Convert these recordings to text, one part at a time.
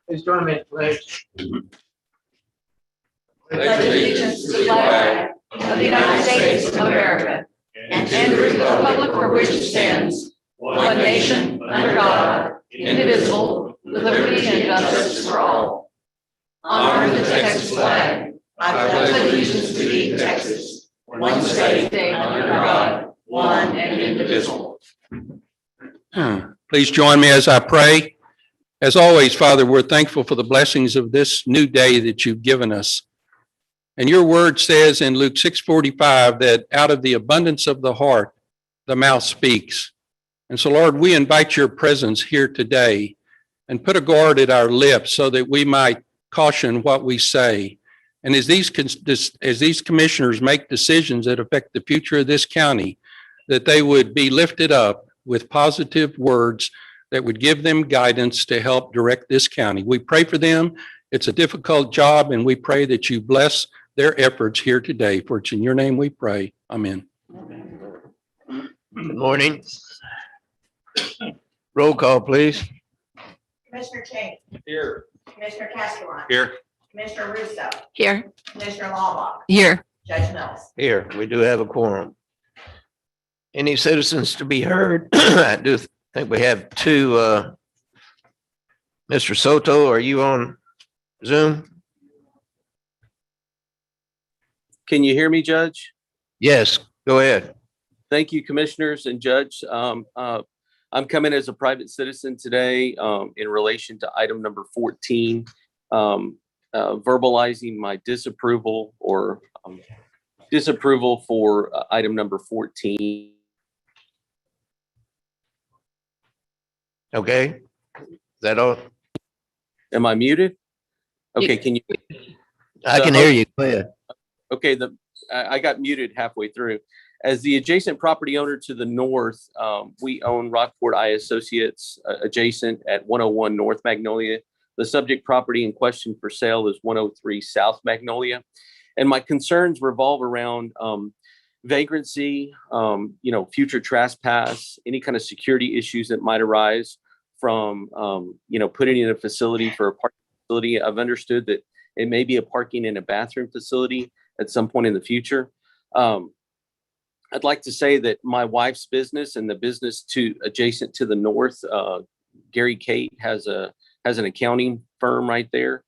Please join me in pledge. Pledge allegiance to the flag of the United States of America and to the republic for which it stands, one nation, under God, indivisible, with liberty and justice for all. Honor the Texas flag. I pledge allegiance to thee, Texas, one state under God, one and indivisible. Please join me as I pray. As always, Father, we're thankful for the blessings of this new day that you've given us. And your word says in Luke 6:45 that out of the abundance of the heart, the mouth speaks. And so, Lord, we invite your presence here today and put a guard at our lips so that we might caution what we say. And as these commissioners make decisions that affect the future of this county, that they would be lifted up with positive words that would give them guidance to help direct this county. We pray for them. It's a difficult job, and we pray that you bless their efforts here today. For it's in your name we pray. Amen. Good morning. Roll call, please. Commissioner Cheney. Here. Commissioner Castellan. Here. Commissioner Russo. Here. Commissioner Laubach. Here. Judge Mills. Here, we do have a quorum. Any citizens to be heard? I do think we have two. Mr. Soto, are you on Zoom? Can you hear me, Judge? Yes, go ahead. Thank you, Commissioners and Judge. I'm coming as a private citizen today in relation to item number 14, verbalizing my disapproval or disapproval for item number 14. Okay. Is that all? Am I muted? Okay, can you? I can hear you. Go ahead. Okay, I got muted halfway through. As the adjacent property owner to the north, we own Rockport I Associates adjacent at 101 North Magnolia. The subject property in question for sale is 103 South Magnolia. And my concerns revolve around vagrancy, future trespass, any kind of security issues that might arise from, putting in a facility for a parking facility. I've understood that it may be a parking and a bathroom facility at some point in the future. I'd like to say that my wife's business and the business adjacent to the north, Gary Kate has an accounting firm right there.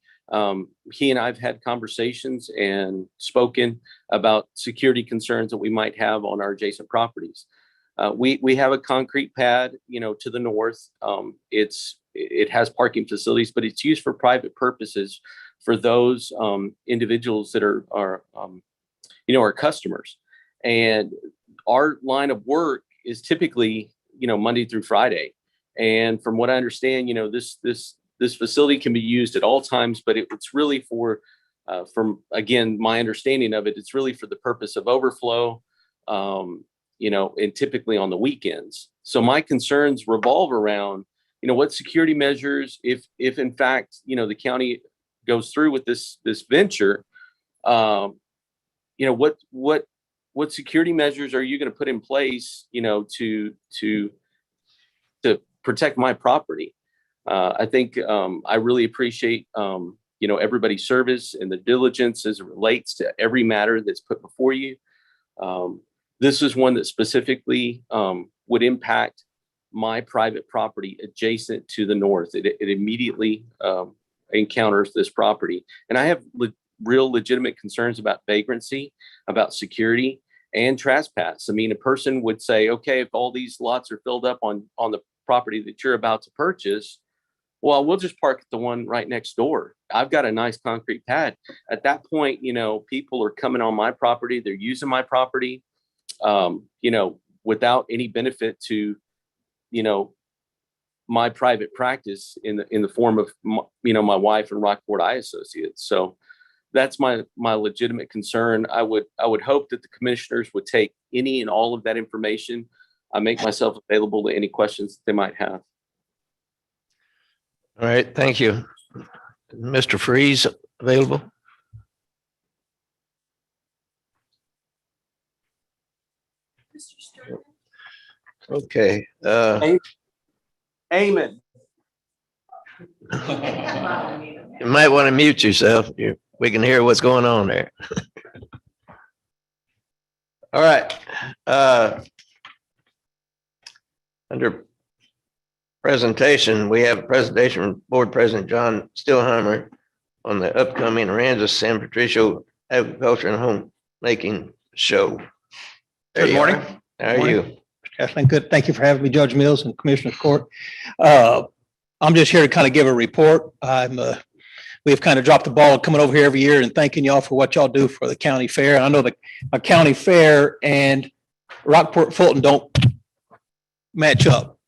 He and I've had conversations and spoken about security concerns that we might have on our adjacent properties. We have a concrete pad, to the north. It has parking facilities, but it's used for private purposes for those individuals that are our customers. And our line of work is typically, Monday through Friday. And from what I understand, this facility can be used at all times, but it's really for, from again, my understanding of it, it's really for the purpose of overflow, and typically on the weekends. So my concerns revolve around, what security measures, if in fact, the county goes through with this venture, what security measures are you going to put in place, to protect my property? I think I really appreciate, everybody's service and the diligence as it relates to every matter that's put before you. This is one that specifically would impact my private property adjacent to the north. It immediately encounters this property. And I have real legitimate concerns about vagrancy, about security, and trespass. I mean, a person would say, okay, if all these lots are filled up on the property that you're about to purchase, well, we'll just park at the one right next door. I've got a nice concrete pad. At that point, people are coming on my property. They're using my property, without any benefit to, my private practice in the form of, my wife and Rockport I Associates. So that's my legitimate concern. I would hope that the commissioners would take any and all of that information. I make myself available to any questions they might have. All right, thank you. Mr. Freeze, available? Okay. Amen. You might want to mute yourself. We can hear what's going on there. All right. Under presentation, we have a presentation from Board President John Stillheimer on the upcoming Aransas San Patricio Agriculture and Homemaking Show. There Good you morning. are. How are you? Kathleen, good. Thank you for having me, Judge Mills and Commissioner Court. I'm just here to kind of give a report. We've kind of dropped the ball coming over here every year and thanking y'all for what y'all do for the county fair. I know the county fair and Rockport Fulton don't match up,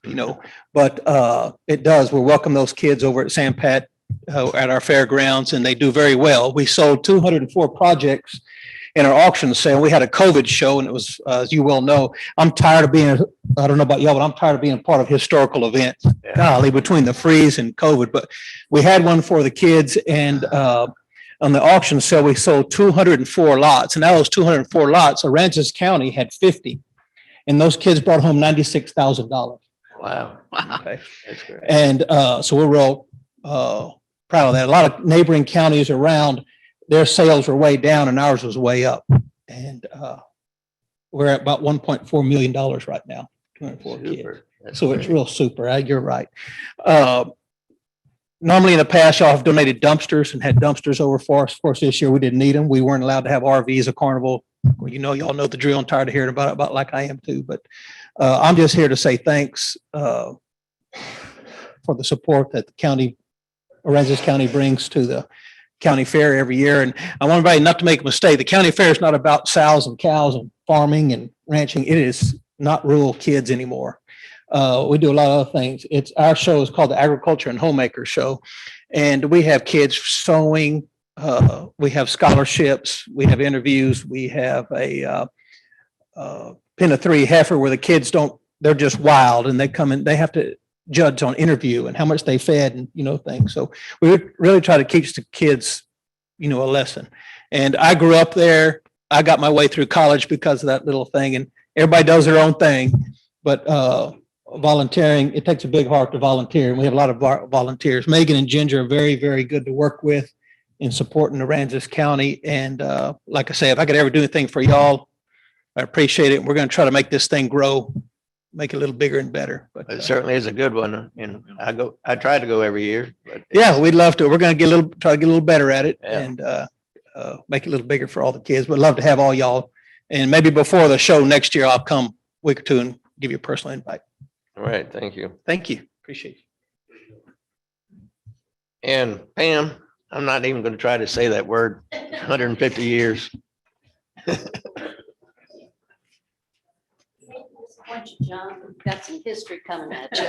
but it does. We welcome those kids over at San Pat at our fairgrounds, and they do very well. We sold 204 projects in our auction sale. We had a COVID show, and it was, as you well know, I'm tired of being, I don't know about y'all, but I'm tired of being part of historical events. Yeah. Golly, between the freeze and COVID, but we had one for the kids, and on the auction sale, we sold 204 lots, and out of those 204 lots, Aransas County had 50, and those kids brought home $96,000. Wow. Okay. That's great. And so we're real proud of that. A lot of neighboring counties around, their sales were way down and ours was way up. And we're at about $1.4 million right now, 204 kids. Super. That's So it's great. real super. You're right. Normally in the past, y'all have donated dumpsters and had dumpsters over for us. Of course, this year we didn't need them. We weren't allowed to have RVs, a carnival. Well, y'all know the drill. I'm tired of hearing about like I am too. But I'm just here to say thanks for the support that the county, Aransas County brings to the county fair every year. And I want everybody not to make a mistake. The county fair is not about sows and cows and farming and ranching. It is not rural kids anymore. We do a lot of other things. Our show is called the Agriculture and Homemaker Show. And we have kids sewing. We have scholarships. We have interviews. We have a pen of three heifer where the kids they're just wild and they come in, they have to judge on interview and how much they fed and, things. So we really try to teach the kids, a lesson. And I grew up there. I got my way through college because of that little thing, and everybody does their own thing, but volunteering, it takes a big heart to volunteer. And we have a lot of volunteers. Megan and Ginger are very, very good to work with in supporting Aransas County. And like I say, if I could ever do anything for y'all, I appreciate it. We're going to try to make this thing grow, make it a little bigger and better. But It certainly is a good one. And I try to go every year, but yeah, we'd love to. We're going to try to get a little better at it. Yeah. And make it a little bigger for all the kids. We'd love to have all y'all. And maybe before the show next year, I'll come a week or two and give you a personal invite. all right. Thank you. Thank you. Appreciate you. And Pam, I'm not even going to try to say that word, 150 years. John, we've got some history coming at you.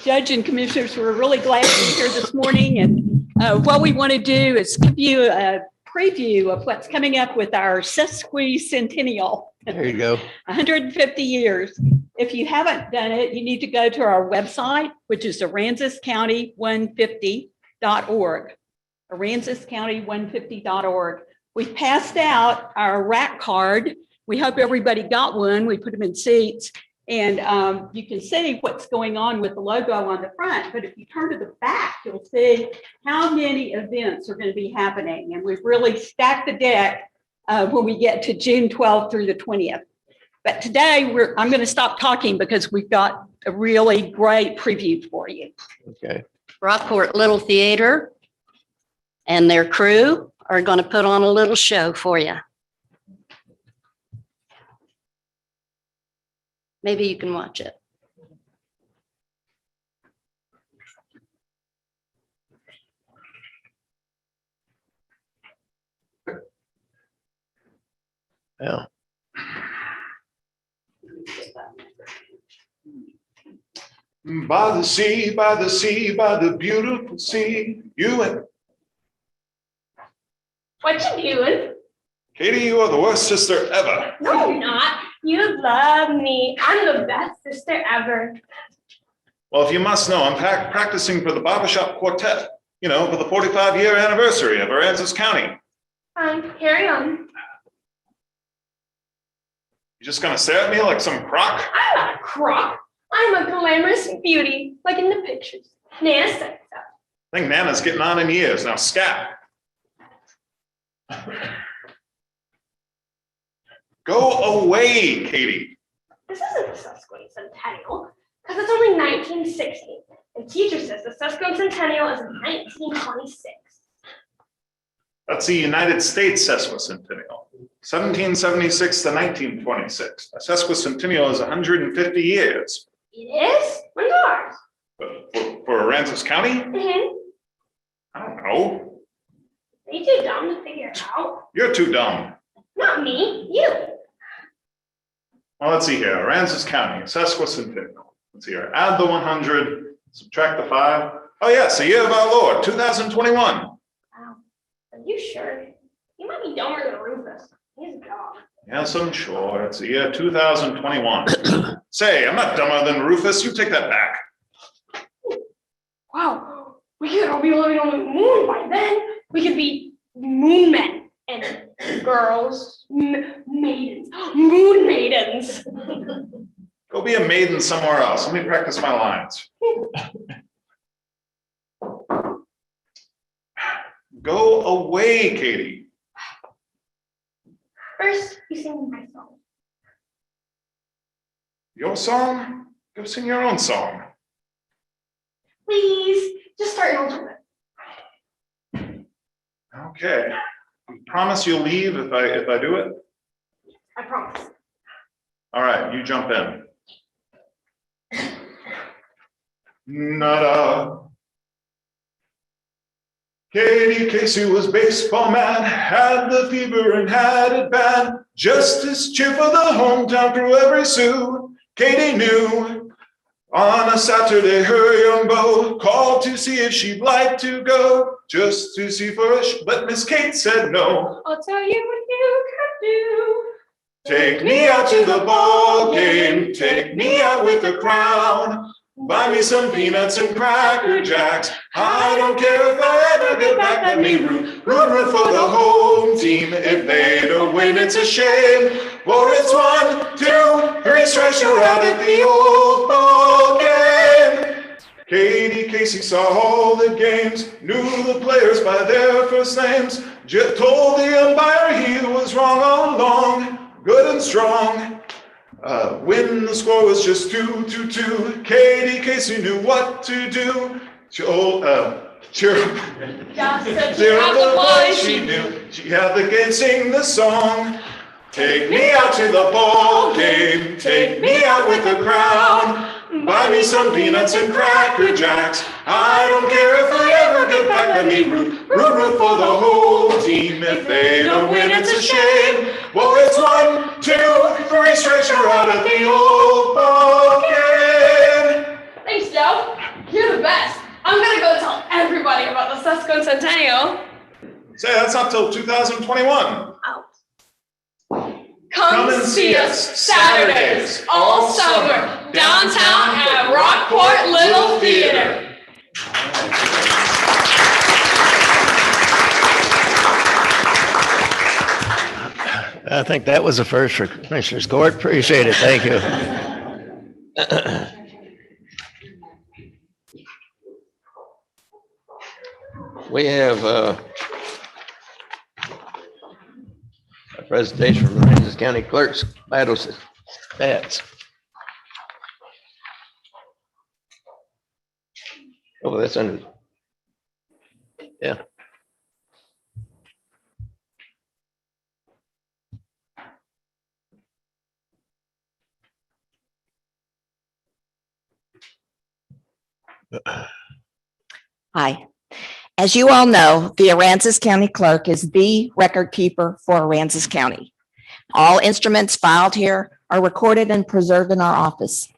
Judge and commissioners, we're really glad to be here this morning. And what we want to do is give you a preview of what's coming up with our sesquicentennial, There you go. 150 years. If you haven't done it, you need to go to our website, which is aransascounty150.org. aransascounty150.org. We've passed out our rack card. We hope everybody got one. We put them in seats. And you can see what's going on with the logo on the front. But if you turn to the back, you'll see how many events are going to be happening. And we've really stacked the deck when we get to June 12th through the 20th. But today, I'm going to stop talking because we've got a really great preview for you. Okay. Rockport Little Theater and their crew are going to put on a little show for you. Maybe you can watch it. Yeah. By the sea, by the sea, by the beautiful sea, you and What you doing? Katie, you are the worst sister ever. No, I'm not. You love me. I'm the best sister ever. Well, if you must know, I'm practicing for the barbershop quartet, for the 45-year anniversary of Aransas County. Carry on. You just gonna stare at me like some crock? I'm not a crock. I'm a glamorous beauty, like in the pictures. Nana said so. I think Nana's getting on in years. Now scat. Go away, Katie. This isn't the sesquicentennial, because it's only 1960. And teacher says the sesquicentennial is 1926. That's the United States sesquicentennial, 1776 to 1926. A sesquicentennial is 150 years. It is? When's ours? For Aransas County? Mm-hmm. I don't know. Are you too dumb to figure it out? You're too dumb. Not me, you. Well, let's see here. Aransas County, sesquicentennial. Let's see here. Add the 100, subtract the 5. Oh, yes, the year of our Lord, 2021. Wow. Are you sure? You might be dumber than Rufus. He's a dog. Yes, I'm sure. It's the year 2021. Say, I'm not dumber than Rufus. You take that back. Wow. We could all be living on the moon by then. We could be moon men and girls, maidens, moon maidens. Go be a maiden somewhere else. Let me practice my lines. Go away, Katie. First, you sing my song. Your song? Go sing your own song. Please, just start your own. Okay. You promise you'll leave if I do it? I promise. All right, you jump in. Nada. Katie Casey was baseball man, had the fever and had it bad. Just as cheer for the hometown crew every Sioux. Katie knew. On a Saturday, her young beau called to see if she'd like to go, just to see for a but Miss Kate said no. I'll tell you what you can do. Take me out to the ball game, take me out with a crown. Buy me some peanuts and Cracker Jacks. I don't care if I ever get back. Let me root for the home team. If they don't win, it's a shame. For it's 1, 2, 3 strikes, you're out at the old ball game. Katie Casey saw all the games, knew the players by their first names. Told the umpire he was wrong all along, good and strong. When the score was just 2-2-2, Katie Casey knew what to do. Cheer up the boys she knew. She had the game sing the song. Take me out to the ball game, take me out with a crown. Buy me some peanuts and Cracker Jacks. I don't care if I ever get back. Let me root for the whole team. If they don't win, it's a shame. Well, it's 1, 2, 3 strikes, you're out at the old ball game. Thanks, Joe. You're the best. I'm gonna go tell everybody about the sesquicentennial. Say, that's not till 2021. Come and see us Saturdays all summer downtown at Rockport Little Theater. I think that was a first for Commissioners Court. Appreciate it. Thank you. We have a presentation from Aransas County Clerk's Vital Stats. Oh, that's under. Yeah. Hi. As you all know, the Aransas County Clerk is the record keeper for Aransas County. All instruments filed here are recorded and preserved in our office.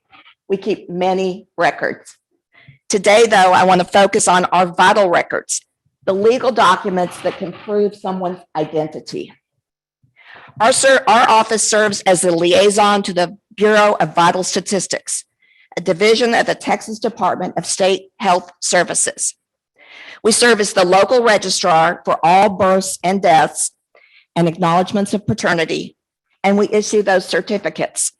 We keep many records. Today, though, I want to focus on our vital records, the legal documents that can prove someone's identity. Our office serves as the liaison to the Bureau of Vital Statistics, a division of the Texas Department of State Health Services. We serve as the local registrar for all births and deaths and acknowledgements of paternity, and we issue those certificates.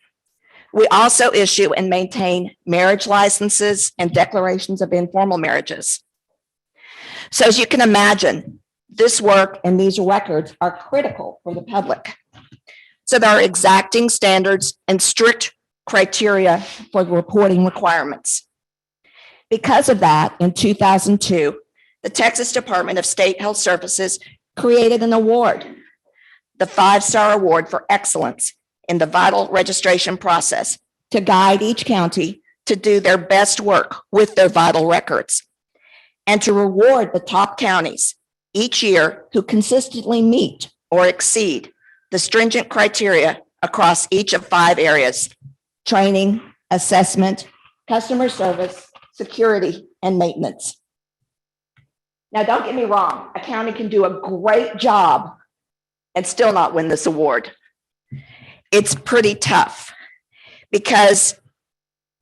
We also issue and maintain marriage licenses and declarations of informal marriages. So as you can imagine, this work and these records are critical for the public. So there are exacting standards and strict criteria for the reporting requirements. Because of that, in 2002, the Texas Department of State Health Services created an award, the 5-Star Award for Excellence in the Vital Registration Process, to guide each county to do their best work with their vital records, and to reward the top counties each year who consistently meet or exceed the stringent criteria across each of 5 areas: training, assessment, customer service, security, and maintenance. Now, don't get me wrong, a county can do a great job and still not win this award. It's pretty tough because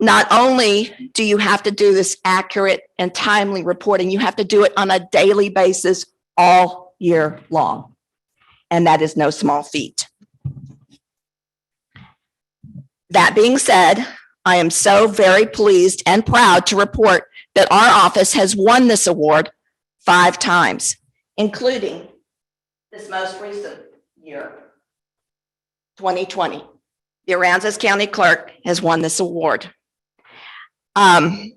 not only do you have to do this accurate and timely reporting, you have to do it on a daily basis all year long. And that is no small feat. That being said, I am so very pleased and proud to report that our office has won this award 5 times, including this most recent year, 2020. The Aransas County Clerk has won this award. And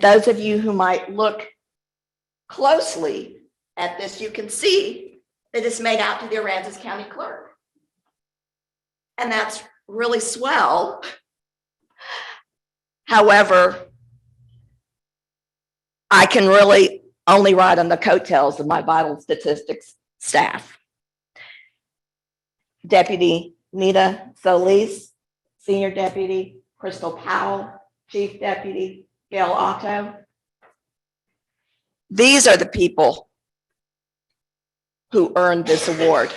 those of you who might look closely at this, you can see that it's made out to the Aransas County Clerk. And that's really swell. However, I can really only ride on the coattails of my vital statistics staff. Deputy Nita Solis, Senior Deputy Crystal Powell, Chief Deputy Gail Otto. These are the people who earned this award.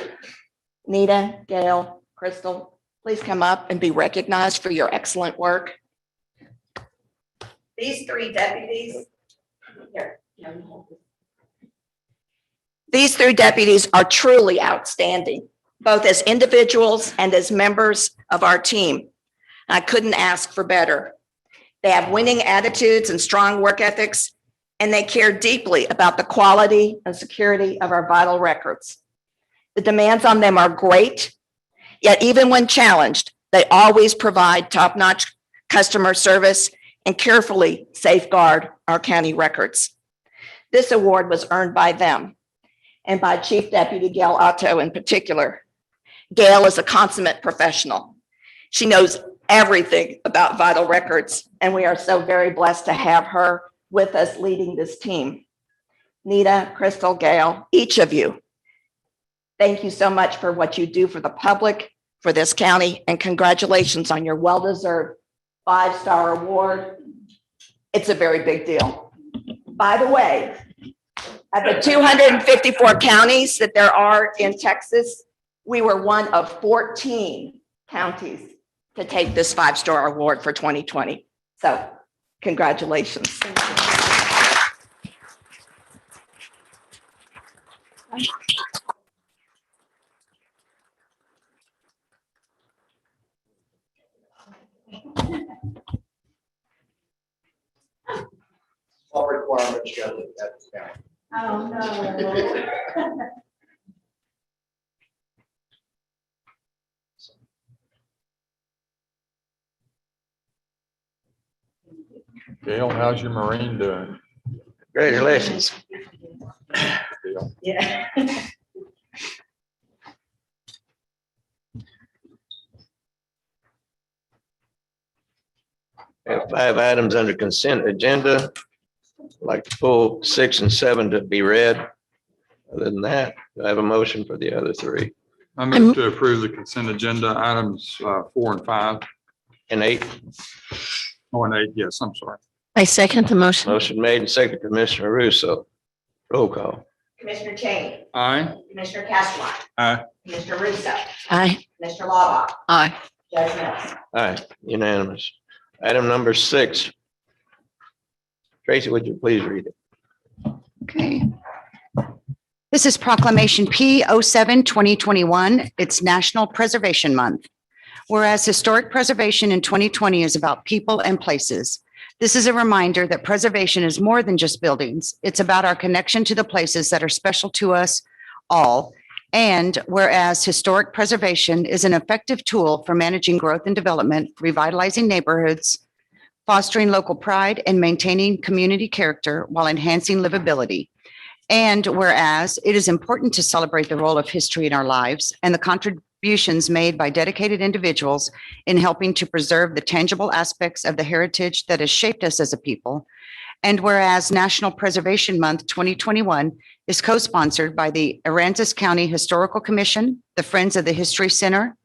Nita, Gail, Crystal, please come up and be recognized for your excellent work. These 3 deputies, these 3 deputies are truly outstanding, both as individuals and as members of our team. I couldn't ask for better. They have winning attitudes and strong work ethics, and they care deeply about the quality and security of our vital records. The demands on them are great, yet even when challenged, they always provide top-notch customer service and carefully safeguard our county records. This award was earned by them and by Chief Deputy Gail Otto in particular. Gail is a consummate professional. She knows everything about vital records, and we are so very blessed to have her with us leading this team. Nita, Crystal, Gail, each of you, thank you so much for what you do for the public, for this county, and congratulations on your well-deserved 5-Star award. It's a very big deal. By the way, at the 254 counties that there are in Texas, we were one of 14 counties to take this 5-Star award for 2020. So congratulations. All requirements show that that's county. Oh, no. Gail, how's your Marine doing? Congratulations. Gail? Yeah. We have 5 items under consent agenda. I'd like to pull 6 and 7 to be read. Other than that, do I have a motion for the other 3 I move to approve the consent agenda items 4 and 5. and 8? Oh, and 8, yes, I'm sorry. I second the motion. Motion made and seconded, Commissioner Russo. Roll call. Commissioner Cheney, Aye. Commissioner Castleline. Aye. Commissioner Russo, Aye. Commissioner Laubach, Aye. Judge Mills. Aye, unanimous. Item number 6. Tracy, would you please read it? Okay. This is Proclamation P07 2021. It's National Preservation Month. Whereas historic preservation in 2020 is about people and places. This is a reminder that preservation is more than just buildings. It's about our connection to the places that are special to us all. And whereas historic preservation is an effective tool for managing growth and development, revitalizing neighborhoods, fostering local pride, and maintaining community character while enhancing livability. And whereas it is important to celebrate the role of history in our lives and the contributions made by dedicated individuals in helping to preserve the tangible aspects of the heritage that has shaped us as a people. And whereas National Preservation Month 2021 is co-sponsored by the Aransas County Historical Commission, the Friends of the History Center,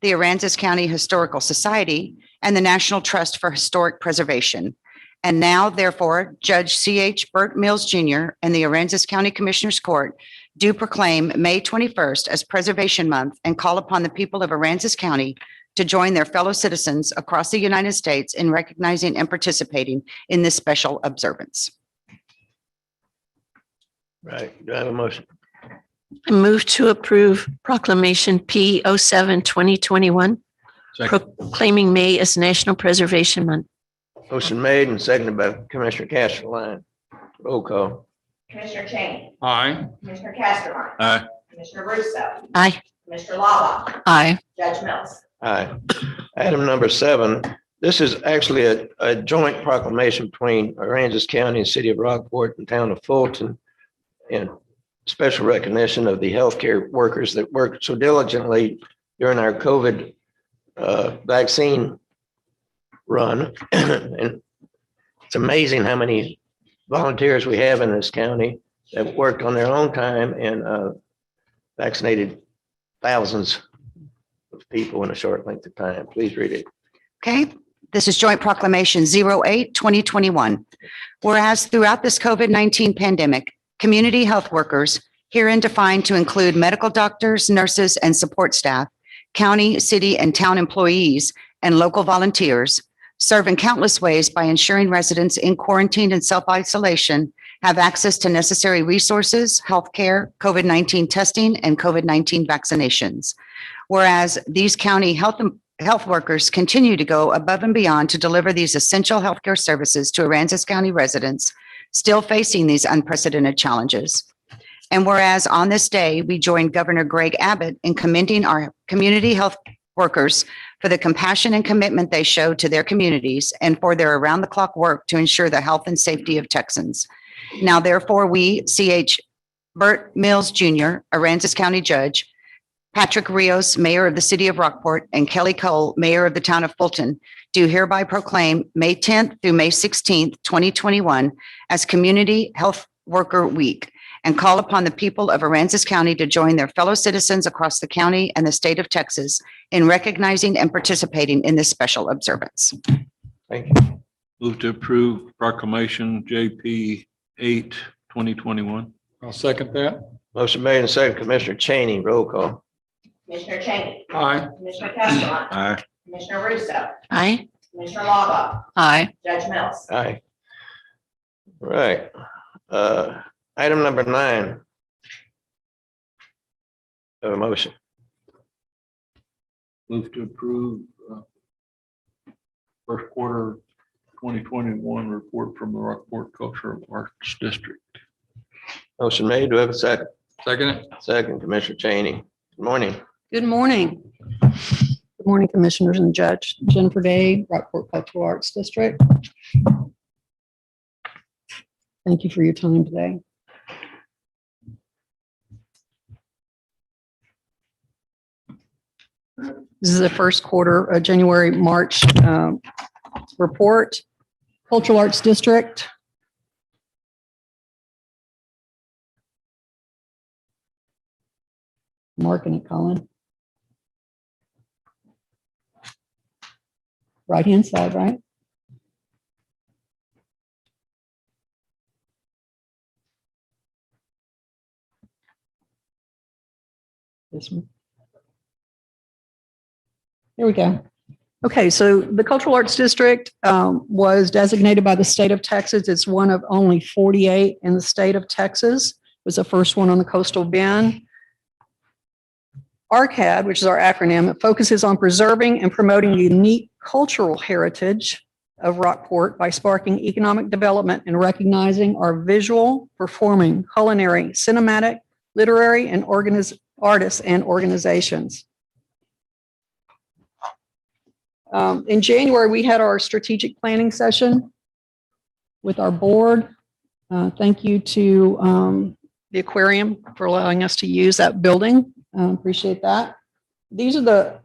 the Aransas County Historical Society, and the National Trust for Historic Preservation. And now, therefore, Judge C.H. Burt Mills Jr. and the Aransas County Commissioners Court do proclaim May 21st as Preservation Month and call upon the people of Aransas County to join their fellow citizens across the United States in recognizing and participating in this special observance. Right, do I have a motion? I move to approve Proclamation P07 2021, proclaiming May as National Preservation Month. Motion made and seconded by Commissioner Castelline. Roll call. Commissioner Cheney, Aye. Commissioner Castelline. Aye. Commissioner Russo, Aye. Commissioner Lava, Aye. Judge Mills. Aye. Item number 7, this is actually a joint proclamation between Aransas County and City of Rockport and Town of Fulton in special recognition of the healthcare workers that worked so diligently during our COVID vaccine run. And it's amazing how many volunteers we have in this county that worked on their own time and vaccinated thousands of people in a short length of time. Please read it. Okay, this is Joint Proclamation 08-2021. Whereas throughout this COVID-19 pandemic, community health workers, herein defined to include medical doctors, nurses, and support staff, county, city, and town employees, and local volunteers, serve in countless ways by ensuring residents in quarantine and self-isolation have access to necessary resources, healthcare, COVID-19 testing, and COVID-19 vaccinations. Whereas these county health workers continue to go above and beyond to deliver these essential healthcare services to Aransas County residents still facing these unprecedented challenges. And whereas on this day, we join Governor Greg Abbott in commending our community health workers for the compassion and commitment they show to their communities and for their around-the-clock work to ensure the health and safety of Texans. Now, therefore, we, C.H. Burt Mills Jr., Aransas County Judge, Patrick Rios, Mayor of the City of Rockport, and Kelly Cole, Mayor of the Town of Fulton, do hereby proclaim May 10th through May 16th, 2021 as Community Health Worker Week and call upon the people of Aransas County to join their fellow citizens across the county and the state of Texas in recognizing and participating in this special observance. Thank you. Move to approve Proclamation JP 8-2021. I'll second that. Motion made and seconded. Commissioner Cheney, roll call. Commissioner Cheney, Aye. Commissioner Castelline, Aye. Commissioner Russo, Aye. Commissioner Lava, Aye. Judge Mills. Aye. Right. Item number 9. Have a motion. Move to approve first quarter 2021 report from the Rockport Cultural Arts District. Motion made. Do I have a second? Second it. Second, Commissioner Cheney. Good morning. Good morning. Good morning, Commissioners and Judge. Jennifer Day, Rockport Cultural Arts District. Thank you for your time today. This is the first quarter, January, March report. Cultural Arts District. Marking it, Colin. Right-hand side, right? This one. There we go. Okay, so the Cultural Arts District was designated by the state of Texas. It's one of only 48 in the state of Texas. It was the first one on the coastal bend. ARCAD, which is our acronym, it focuses on preserving and promoting the unique cultural heritage of Rockport by sparking economic development and recognizing our visual, performing, culinary, cinematic, literary, and artists and organizations. In January, we had our strategic planning session with our board. Thank you to the aquarium for allowing us to use that building. Appreciate that. These are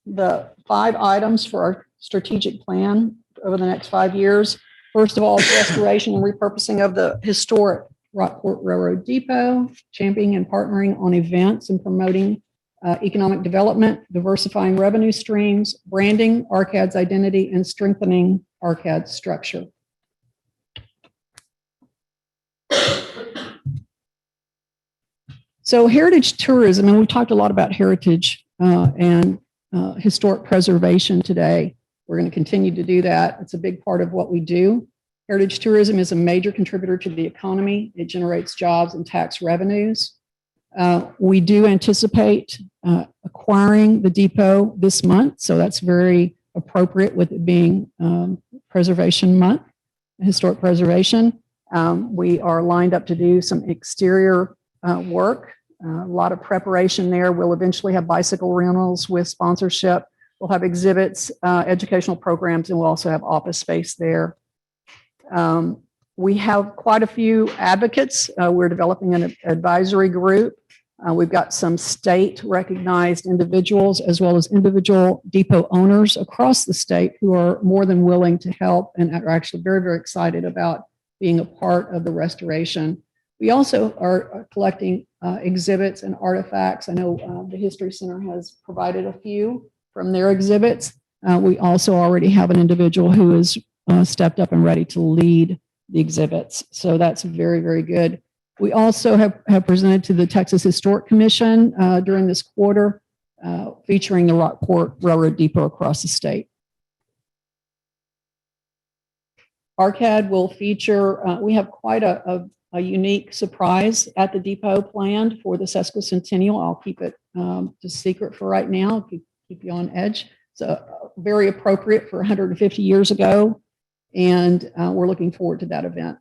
the 5 items for our strategic plan over the next 5 years. First of all, restoration and repurposing of the historic Rockport Railroad Depot, championing and partnering on events and promoting economic development, diversifying revenue streams, branding ARCAD's identity, and strengthening ARCAD's structure. So heritage tourism, and we talked a lot about heritage and historic preservation today. We're going to continue to do that. It's a big part of what we do. Heritage tourism is a major contributor to the economy. It generates jobs and tax revenues. We do anticipate acquiring the depot this month, so that's very appropriate with it being Preservation Month, historic preservation. We are lined up to do some exterior work, a lot of preparation there. We'll eventually have bicycle rentals with sponsorship. We'll have exhibits, educational programs, and we'll also have office space there. We have quite a few advocates. We're developing an advisory group. We've got some state recognized individuals as well as individual depot owners across the state who are more than willing to help and are actually very, very excited about being a part of the restoration. We also are collecting exhibits and artifacts. I know the History Center has provided a few from their exhibits. We also already have an individual who has stepped up and ready to lead the exhibits. So that's very, very good. We also have presented to the Texas Historic Commission during this quarter, featuring the Rockport Railroad Depot across the state. ARCAD will feature, we have quite a unique surprise at the depot planned for the sesquicentennial. I'll keep it just secret for right now, keep you on edge. So very appropriate for 150 years ago, and we're looking forward to that event.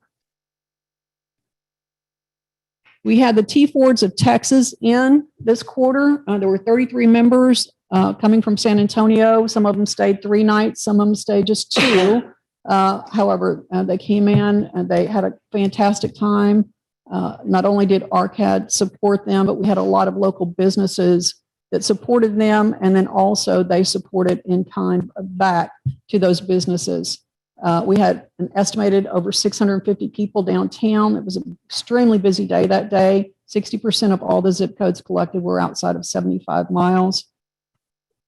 We had the T-Fords of Texas in this quarter. There were 33 members coming from San Antonio. Some of them stayed 3 nights, some of them stayed just 2. However, they came in and they had a fantastic time. Not only did ARCAD support them, but we had a lot of local businesses that supported them, and then also they supported in kind back to those businesses. We had an estimated over 650 people downtown. It was an extremely busy day that day. 60% of all the zip codes collected were outside of 75 miles.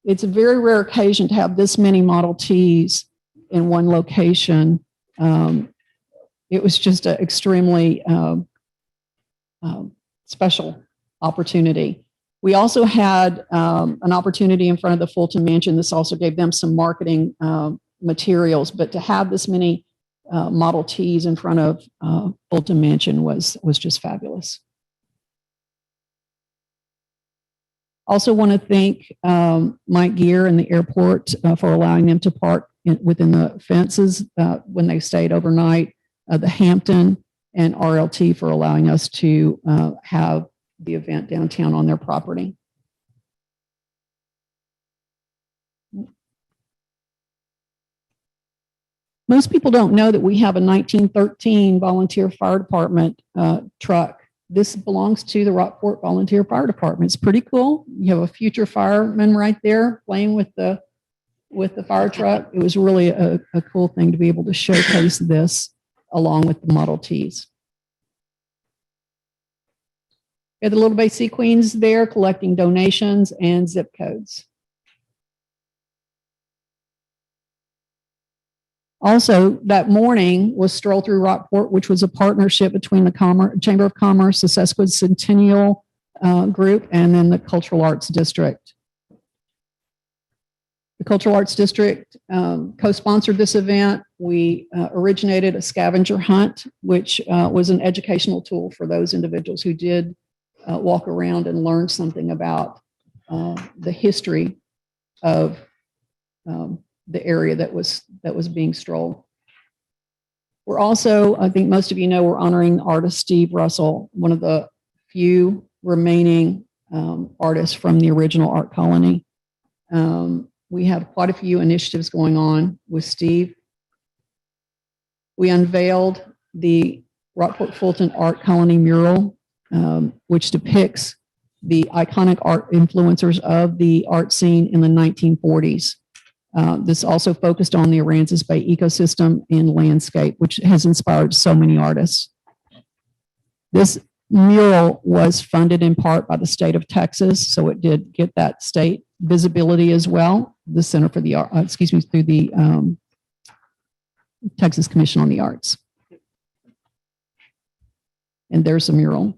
It's a very rare occasion to have this many Model Ts in one location. It was just an extremely special opportunity. We also had an opportunity in front of the Fulton Mansion. This also gave them some marketing materials, but to have this many Model Ts in front of Fulton Mansion was just fabulous. Also want to thank Mike Gear and the airport for allowing them to park within the fences when they stayed overnight, the Hampton and RLT for allowing us to have the event downtown on their property. Most people don't know that we have a 1913 volunteer fire department truck. This belongs to the Rockport Volunteer Fire Department. It's pretty cool. You have a future fireman right there playing with the fire truck. It was really a cool thing to be able to showcase this along with the Model Ts. We had the Little Bay Sea Queens there collecting donations and zip codes. Also, that morning was Stroll Through Rockport, which was a partnership between the Chamber of Commerce, the Sesquicentennial Group, and then the Cultural Arts District. The Cultural Arts District co-sponsored this event. We originated a scavenger hunt, which was an educational tool for those individuals who did walk around and learn something about the history of the area that was being strolled. We're also, I think most of you know, we're honoring artist Steve Russell, one of the few remaining artists from the original art colony. We have quite a few initiatives going on with Steve. We unveiled the Rockport Fulton Art Colony mural, which depicts the iconic art influencers of the art scene in the 1940s. This also focused on the Aransas Bay ecosystem and landscape, which has inspired so many artists. This mural was funded in part by the state of Texas, so it did get that state visibility as well. The Center for the Art, through the Texas Commission on the Arts. And there's a mural.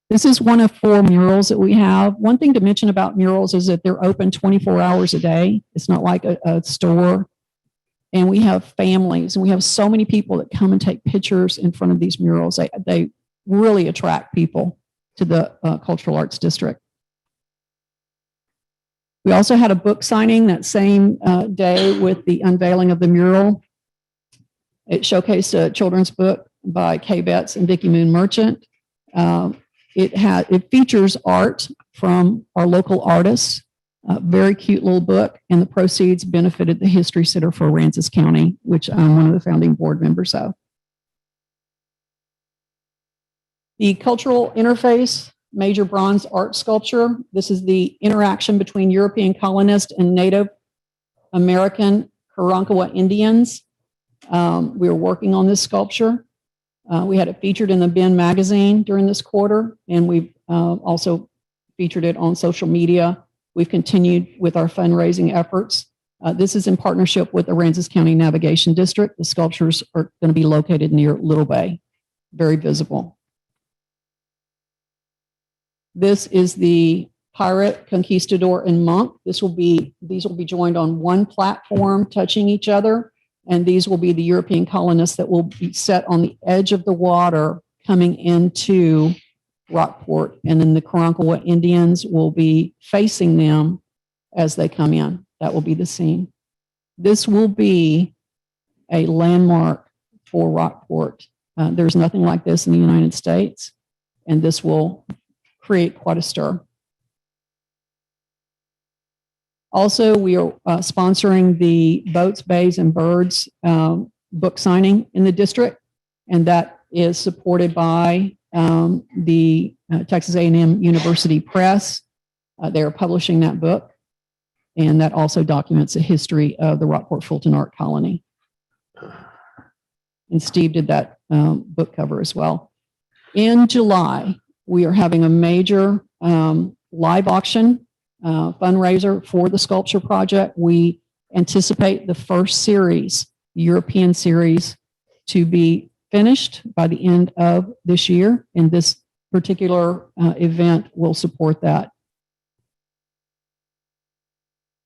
This is one of 4 murals that we have. One thing to mention about murals is that they're open 24 hours a day. It's not like a store. And we have families, and we have so many people that come and take pictures in front of these murals. They really attract people to the Cultural Arts District. We also had a book signing that same day with the unveiling of the mural. It showcased a children's book by Kay Betts and Vicki Moon Merchant. It features art from our local artists, a very cute little book, and the proceeds benefited the History Center for Aransas County, which I'm one of the founding board members of. The cultural interface, major bronze art sculpture. This is the interaction between European colonists and Native American Karankawa Indians. We were working on this sculpture. We had it featured in the Ben magazine during this quarter, and we've also featured it on social media. We've continued with our fundraising efforts. This is in partnership with Aransas County Navigation District. The sculptures are going to be located near Little Bay, very visible. This is the Pirate, Conquistador, and Monk. These will be joined on one platform, touching each other. And these will be the European colonists that will be set on the edge of the water coming into Rockport. And then the Karankawa Indians will be facing them as they come in. That will be the scene. This will be a landmark for Rockport. There's nothing like this in the United States, and this will create quite a stir. Also, we are sponsoring the Boats, Bays, and Birds book signing in the district, and that is supported by the Texas A&M University Press. They are publishing that book, and that also documents the history of the Rockport Fulton Art Colony. And Steve did that book cover as well. In July, we are having a major live auction fundraiser for the sculpture project. We anticipate the first series, the European series, to be finished by the end of this year, and this particular event will support that.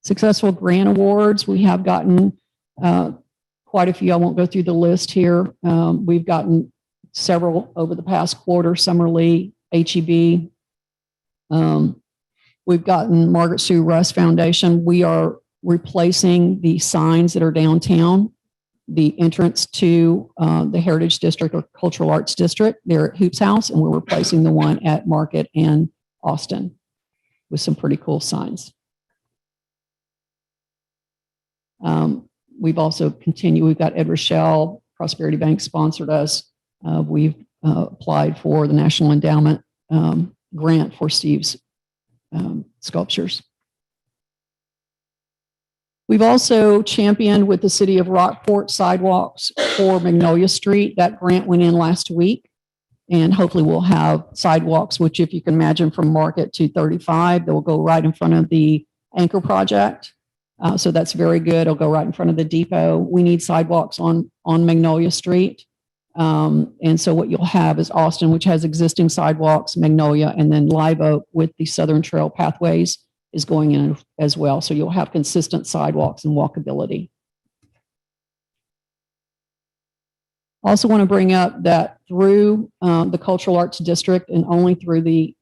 Successful grant awards, we have gotten quite a few. I won't go through the list here. We've gotten several over the past quarter, Summerlee, HEB. We've gotten Margaret Sue Russ Foundation. We are replacing the signs that are downtown, the entrance to the Heritage District or Cultural Arts District there at Hoops House, and we're replacing the one at Market and Austin with some pretty cool signs. We've also continued, we've got Ed Rochelle, Prosperity Bank sponsored us. We've applied for the National Endowment grant for Steve's sculptures. We've also championed with the city of Rockport sidewalks for Magnolia Street. That grant went in last week, and hopefully we'll have sidewalks, which if you can imagine from Market to 35, that will go right in front of the Anchor Project. So that's very good. It'll go right in front of the depot. We need sidewalks on Magnolia Street. And so what you'll have is Austin, which has existing sidewalks, Magnolia, and then Live Oak with the Southern Trail Pathways is going in as well. So you'll have consistent sidewalks and walkability. Also want to bring up that through the Cultural Arts District and only through the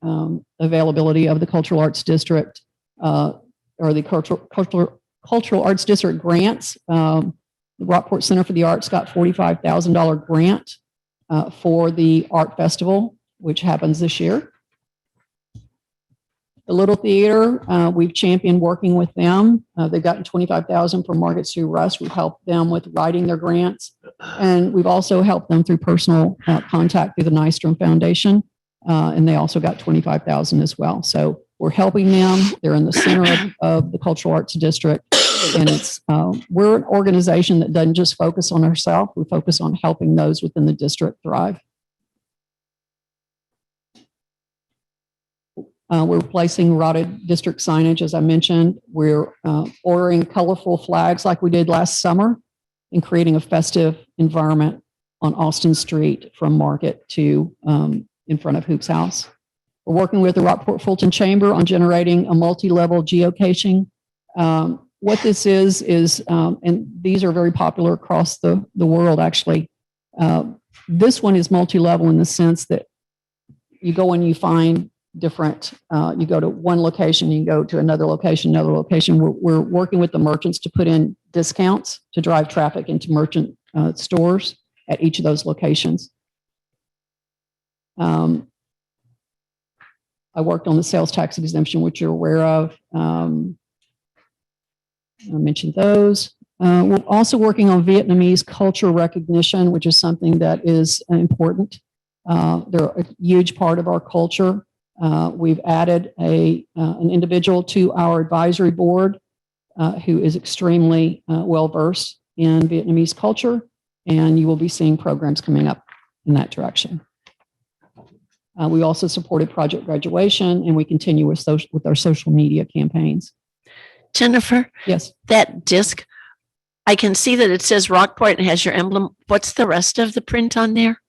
availability of the Cultural Arts District or the Cultural Arts District grants, the Rockport Center for the Arts got $45,000 grant for the art festival, which happens this year. The Little Theater, we've championed working with them. They've gotten $25,000 from Margaret Sue Russ. We've helped them with writing their grants. And we've also helped them through personal contact through the Nystrom Foundation. And they also got $25,000 as well. So we're helping them. They're in the center of the Cultural Arts District. And it's we're an organization that doesn't just focus on ourselves. We focus on helping those within the district thrive. We're replacing rotted district signage, as I mentioned. We're ordering colorful flags like we did last summer and creating a festive environment on Austin Street from Market to in front of Hoop's house. We're working with the Rockport Fulton Chamber on generating a multi-level geocaching. What this is and these are very popular across the world, actually. This one is multi-level in the sense that you go and you find different, you go to one location, you go to another location. We're working with the merchants to put in discounts to drive traffic into merchant stores at each of those locations. I worked on the sales tax exemption, which you're aware of. I mentioned those. We're also working on Vietnamese culture recognition, which is something that is important. They're a huge part of our culture. We've added an individual to our advisory board who is extremely well-versed in Vietnamese culture, and you will be seeing programs coming up in that direction. We also supported Project Graduation, and we continue with our social media campaigns. Jennifer, Yes. that disc, I can see that it says Rockport and has your emblem. What's the rest of the print on there?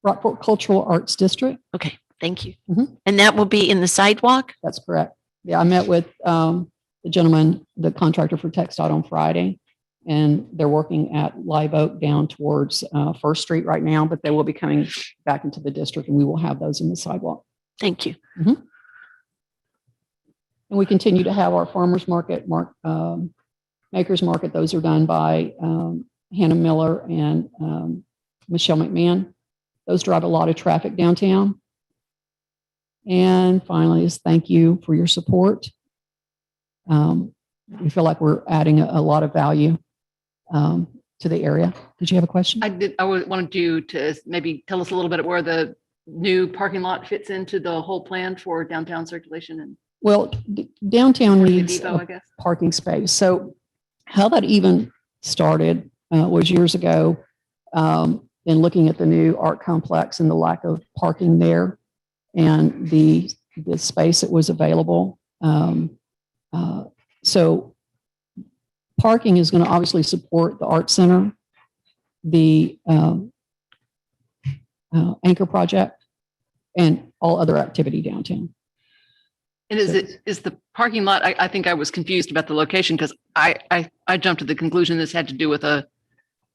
Rockport Cultural Arts District. Okay, thank you. Mhm. And that will be in the sidewalk? That's correct. Yeah, I met with the gentleman, the contractor for TxDOT on Friday, and they're working at Live Oak down towards First Street right now, but they will be coming back into the district and we will have those in the sidewalk. Thank you. And we continue to have our farmers market, makers market. Those are done by Hannah Miller and Michelle McMahon. Those drive a lot of traffic downtown. And finally is thank you for your support. We feel like we're adding a lot of value to the area. Did you have a question? I wanted you to maybe tell us a little bit where the new parking lot fits into the whole plan for downtown circulation and Well, downtown the needs depot, I a guess. parking space. So how that even started was years ago in looking at the new art complex and the lack of parking there and the space that was available. So parking is going to obviously support the art center, the anchor project, and all other activity downtown. And is the parking lot, I think I was confused about the location because I jumped to the conclusion this had to do with a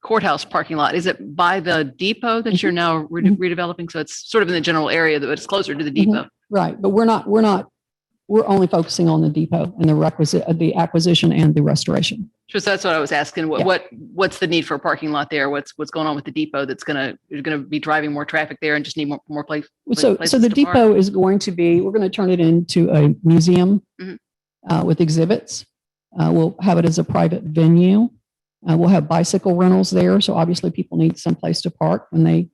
courthouse parking lot. Is it by the depot that you're now redeveloping? So it's sort of in the general area, but it's closer to the depot. Right. But we're only focusing on the depot and the acquisition and the restoration. So that's what I was asking. What's the need for a parking lot there? What's going on with the depot that's going to be driving more traffic there and just need more place? So the depot is going to be, we're going to turn it into a museum with exhibits. We'll have it as a private venue. We'll have bicycle rentals there. So obviously people need some place to park when they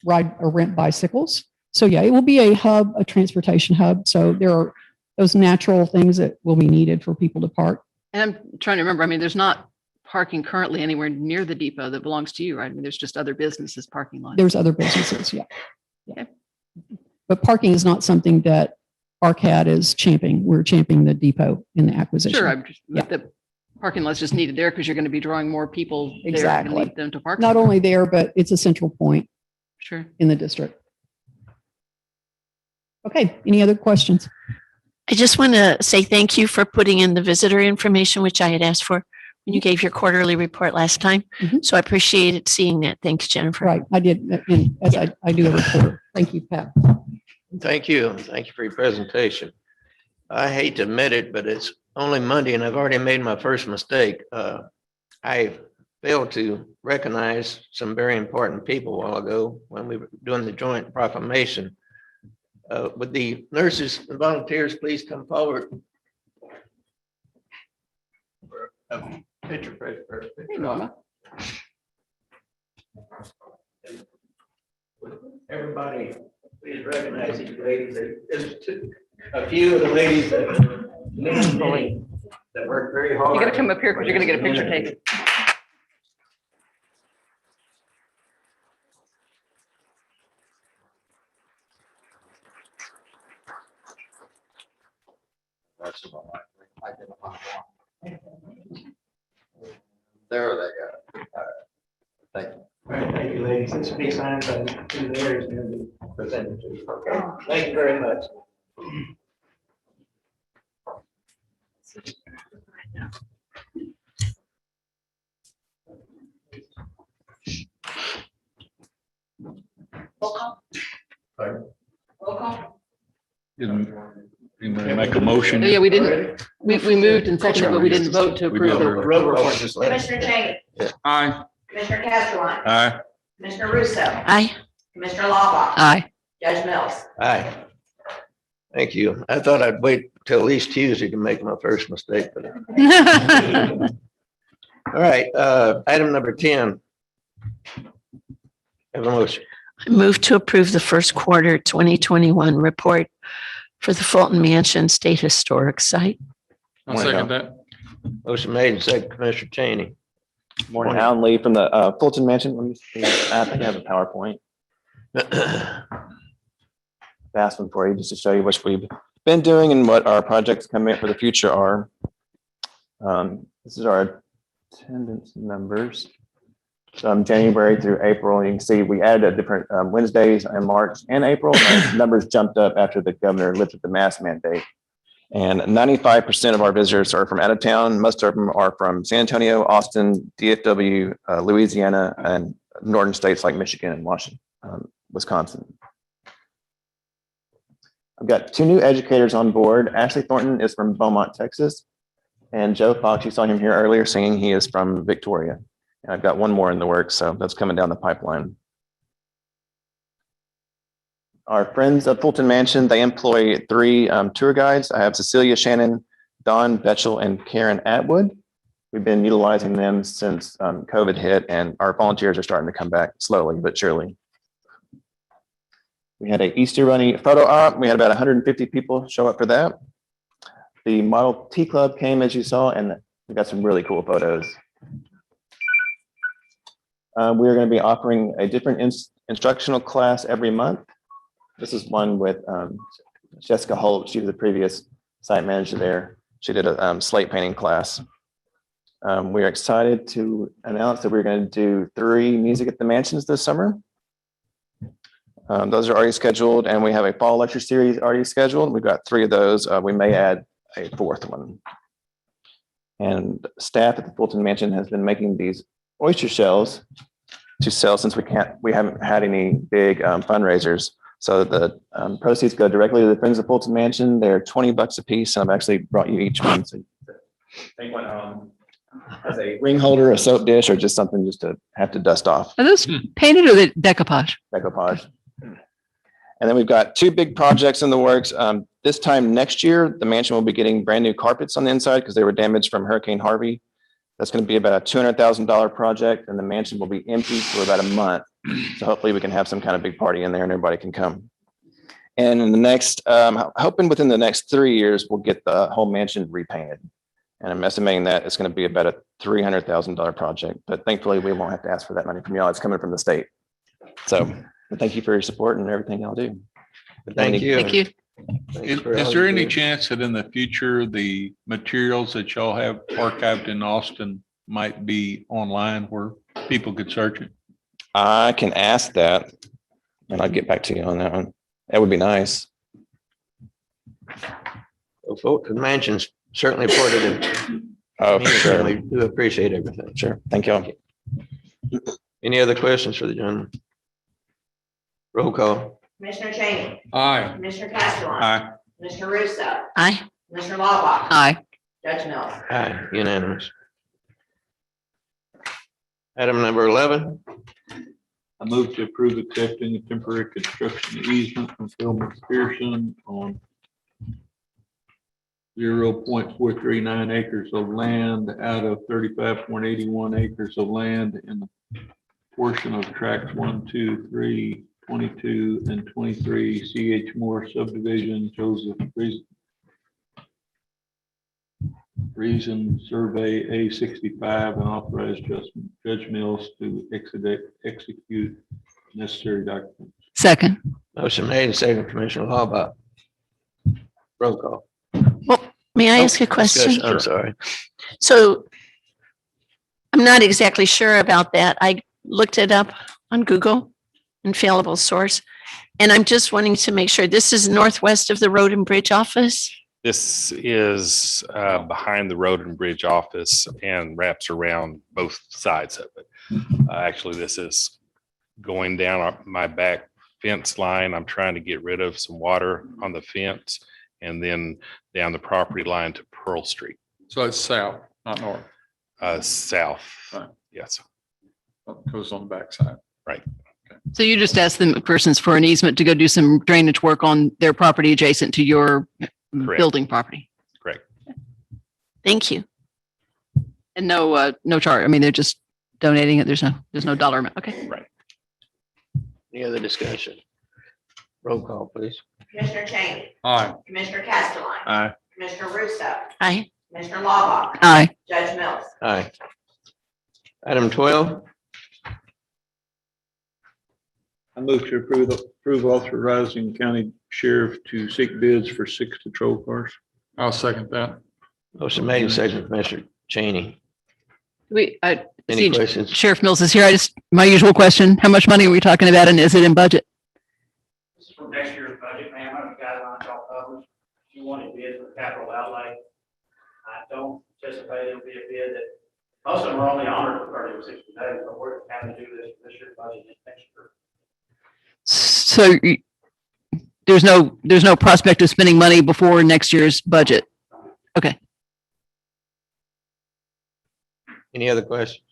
ride or rent bicycles. So yeah, it will be a hub, a transportation hub. So there are those natural things that will be needed for people to park. And I'm trying to remember, I mean, there's not parking currently anywhere near the depot that belongs to you, right? I mean, there's just other businesses parking lots. There's other businesses, yeah. Okay. But parking is not something that ARCAD is championing. We're championing the depot in the acquisition. Sure, the parking lot's just needed there because you're going to be drawing more people there Exactly. and need them to park. Not only there, but it's a central point Sure. in the district. Okay, any other questions? I just want to say thank you for putting in the visitor information, which I had asked for. when you gave your quarterly report last time. Mhm. So I appreciated seeing that. Thanks, Jennifer. Right, I did, and as I do every quarter. Thank you, Pat. Thank you. Thank you for your presentation. I hate to admit it, but it's only Monday and I've already made my first mistake. I failed to recognize some very important people a while ago when we were doing the joint proclamation. Would the nurses and volunteers please come forward? For a picture, first. Hey, Norma. Everybody, please recognize these ladies. There's a few of the ladies that work very hard. You gotta come up here because you're gonna get a picture taken. There they go. Thank you. Thank you, ladies. This will be signed by the lawyers and then be presented to you. Okay. Thank you very much. Roll call. Pardon? Roll call. Didn't anybody make a motion? Yeah, we didn't, we moved and seconded, but we didn't vote to We approve did. it. Roll report this later. Commissioner Cheney, Aye. Commissioner Castellano, Aye. Commissioner Russo, Aye. Commissioner Lawbach, Aye. Judge Mills. Aye. Thank you. I thought I'd wait till at least Tuesday to make my first mistake, but all right, item number 10. Have a motion. I move to approve the first quarter 2021 report for the Fulton Mansion State Historic Site. I'll second that. Motion made and second, Commissioner Cheney. Morning, Alan Lee from the Fulton Mansion. Let me see. I think I have a PowerPoint. Fast one for you, just to show you what we've been doing and what our projects coming up for the future are. This is our attendance numbers. From January through April, you can see we added a different Wednesdays in March and April. Our numbers jumped up after the governor lifted the mask mandate. And 95% of our visitors are from out of town. Most of them are from San Antonio, Austin, DFW, Louisiana, and northern states like Michigan and Washington, Wisconsin. I've got 2 new educators on board. Ashley Thornton is from Beaumont, Texas. And Joe Fox, you saw him here earlier singing, he is from Victoria. And I've got 1 more in the works, so that's coming down the pipeline. Our friends at Fulton Mansion, they employ 3 tour guides. I have Cecilia Shannon, Don Betchel, and Karen Atwood. We've been utilizing them since COVID hit, and our volunteers are starting to come back slowly but surely. We had an Easter Bunny photo op. We had about 150 people show up for that. The Model T Club came, as you saw, and we got some really cool photos. We are going to be offering a different instructional class every month. This is one with Jessica Holt. She was the previous site manager there. She did a slate painting class. We are excited to announce that we're going to do 3 Music at the Mansions this summer. Those are already scheduled, and we have a fall lecture series already scheduled. We've got 3 of those. We may add a 4th one. And staff at the Fulton Mansion has been making these oyster shells to sell since we haven't had any big fundraisers. So the proceeds go directly to the Friends of Fulton Mansion. They're $20 a piece. And I've actually brought you each one. So take one home as a ring holder, a soap dish, or just something just to have to dust off. Are those painted or the decoupage? Decoupage. And then we've got 2 big projects in the works. This time next year, the mansion will be getting brand new carpets on the inside because they were damaged from Hurricane Harvey. That's going to be about a $200,000 project, and the mansion will be empty for about a month. So hopefully we can have some kind of big party in there and everybody can come. And in the next, hoping within the next 3 years, we'll get the whole mansion repainted. And I'm estimating that it's going to be about a $300,000 project, but thankfully we won't have to ask for that money from y'all. It's coming from the state. So thank you for your support and everything y'all do. Thank you. Thank you. Is there any chance that in the future, the materials that y'all have archived in Austin might be online where people could search it? I can ask that, and I'll get back to you on that one. That would be nice. Well, Fulton Mansion's certainly part of the Oh, for sure. We do appreciate everything. Sure. Thank you all. Any other questions for the gentleman? Roll call. Commissioner Cheney, Aye. Commissioner Castleline, Aye. Commissioner Russo, Aye. Commissioner Lawbach, Aye. Judge Mills. Aye, unanimous. Item number 11. I move to approve accepting a temporary construction easement from Phil McPherson on 0.439 acres of land out of 35.81 acres of land in the portion of tracks 1, 2, 3, 22, and 23 C.H. Moore subdivision, Joseph Reason Survey A65, and authorize Judge Mills to execute necessary documents. Second. Motion made and second, Commissioner Lawbach. Roll call. May I Oh, ask a question? discussion. I'm sorry. So I'm not exactly sure about that. I looked it up on Google, infallible source. And I'm just wanting to make sure this is northwest of the Road and Bridge office. This is behind the Road and Bridge office and wraps around both sides of it. Actually, this is going down my back fence line. I'm trying to get rid of some water on the fence and then down the property line to Pearl Street. So it's south, not north. South, Right. yes, Goes on the backside. right. So you just asked the McPhersons for an easement to go do some drainage work on their property adjacent to your Correct. building property. Correct. Thank you. And no charge. I mean, they're just donating it. There's no dollar amount. Okay. Right. Any other discussion? Roll call, please. Commissioner Cheney, Aye. Commissioner Castleline, Aye. Commissioner Russo, Aye. Commissioner Lawbach, Aye. Judge Mills. Aye. Item 12. I move to approve authorizing county sheriff to seek bids for 6 patrol cars. I'll second that. Motion made and second, Commissioner Cheney. I Any see questions? Sheriff Mills is here. My usual question, how much money are we talking about and is it in budget? This is for next year's budget, ma'am. I have guidelines y'all published. If you want a bid for capital outlay, I don't anticipate it'll be a bid that, most of them are only honored for 30 or 60 days, but we're having to do this year's budget next year. So there's no prospect of spending money before next year's budget. Okay. Any other questions?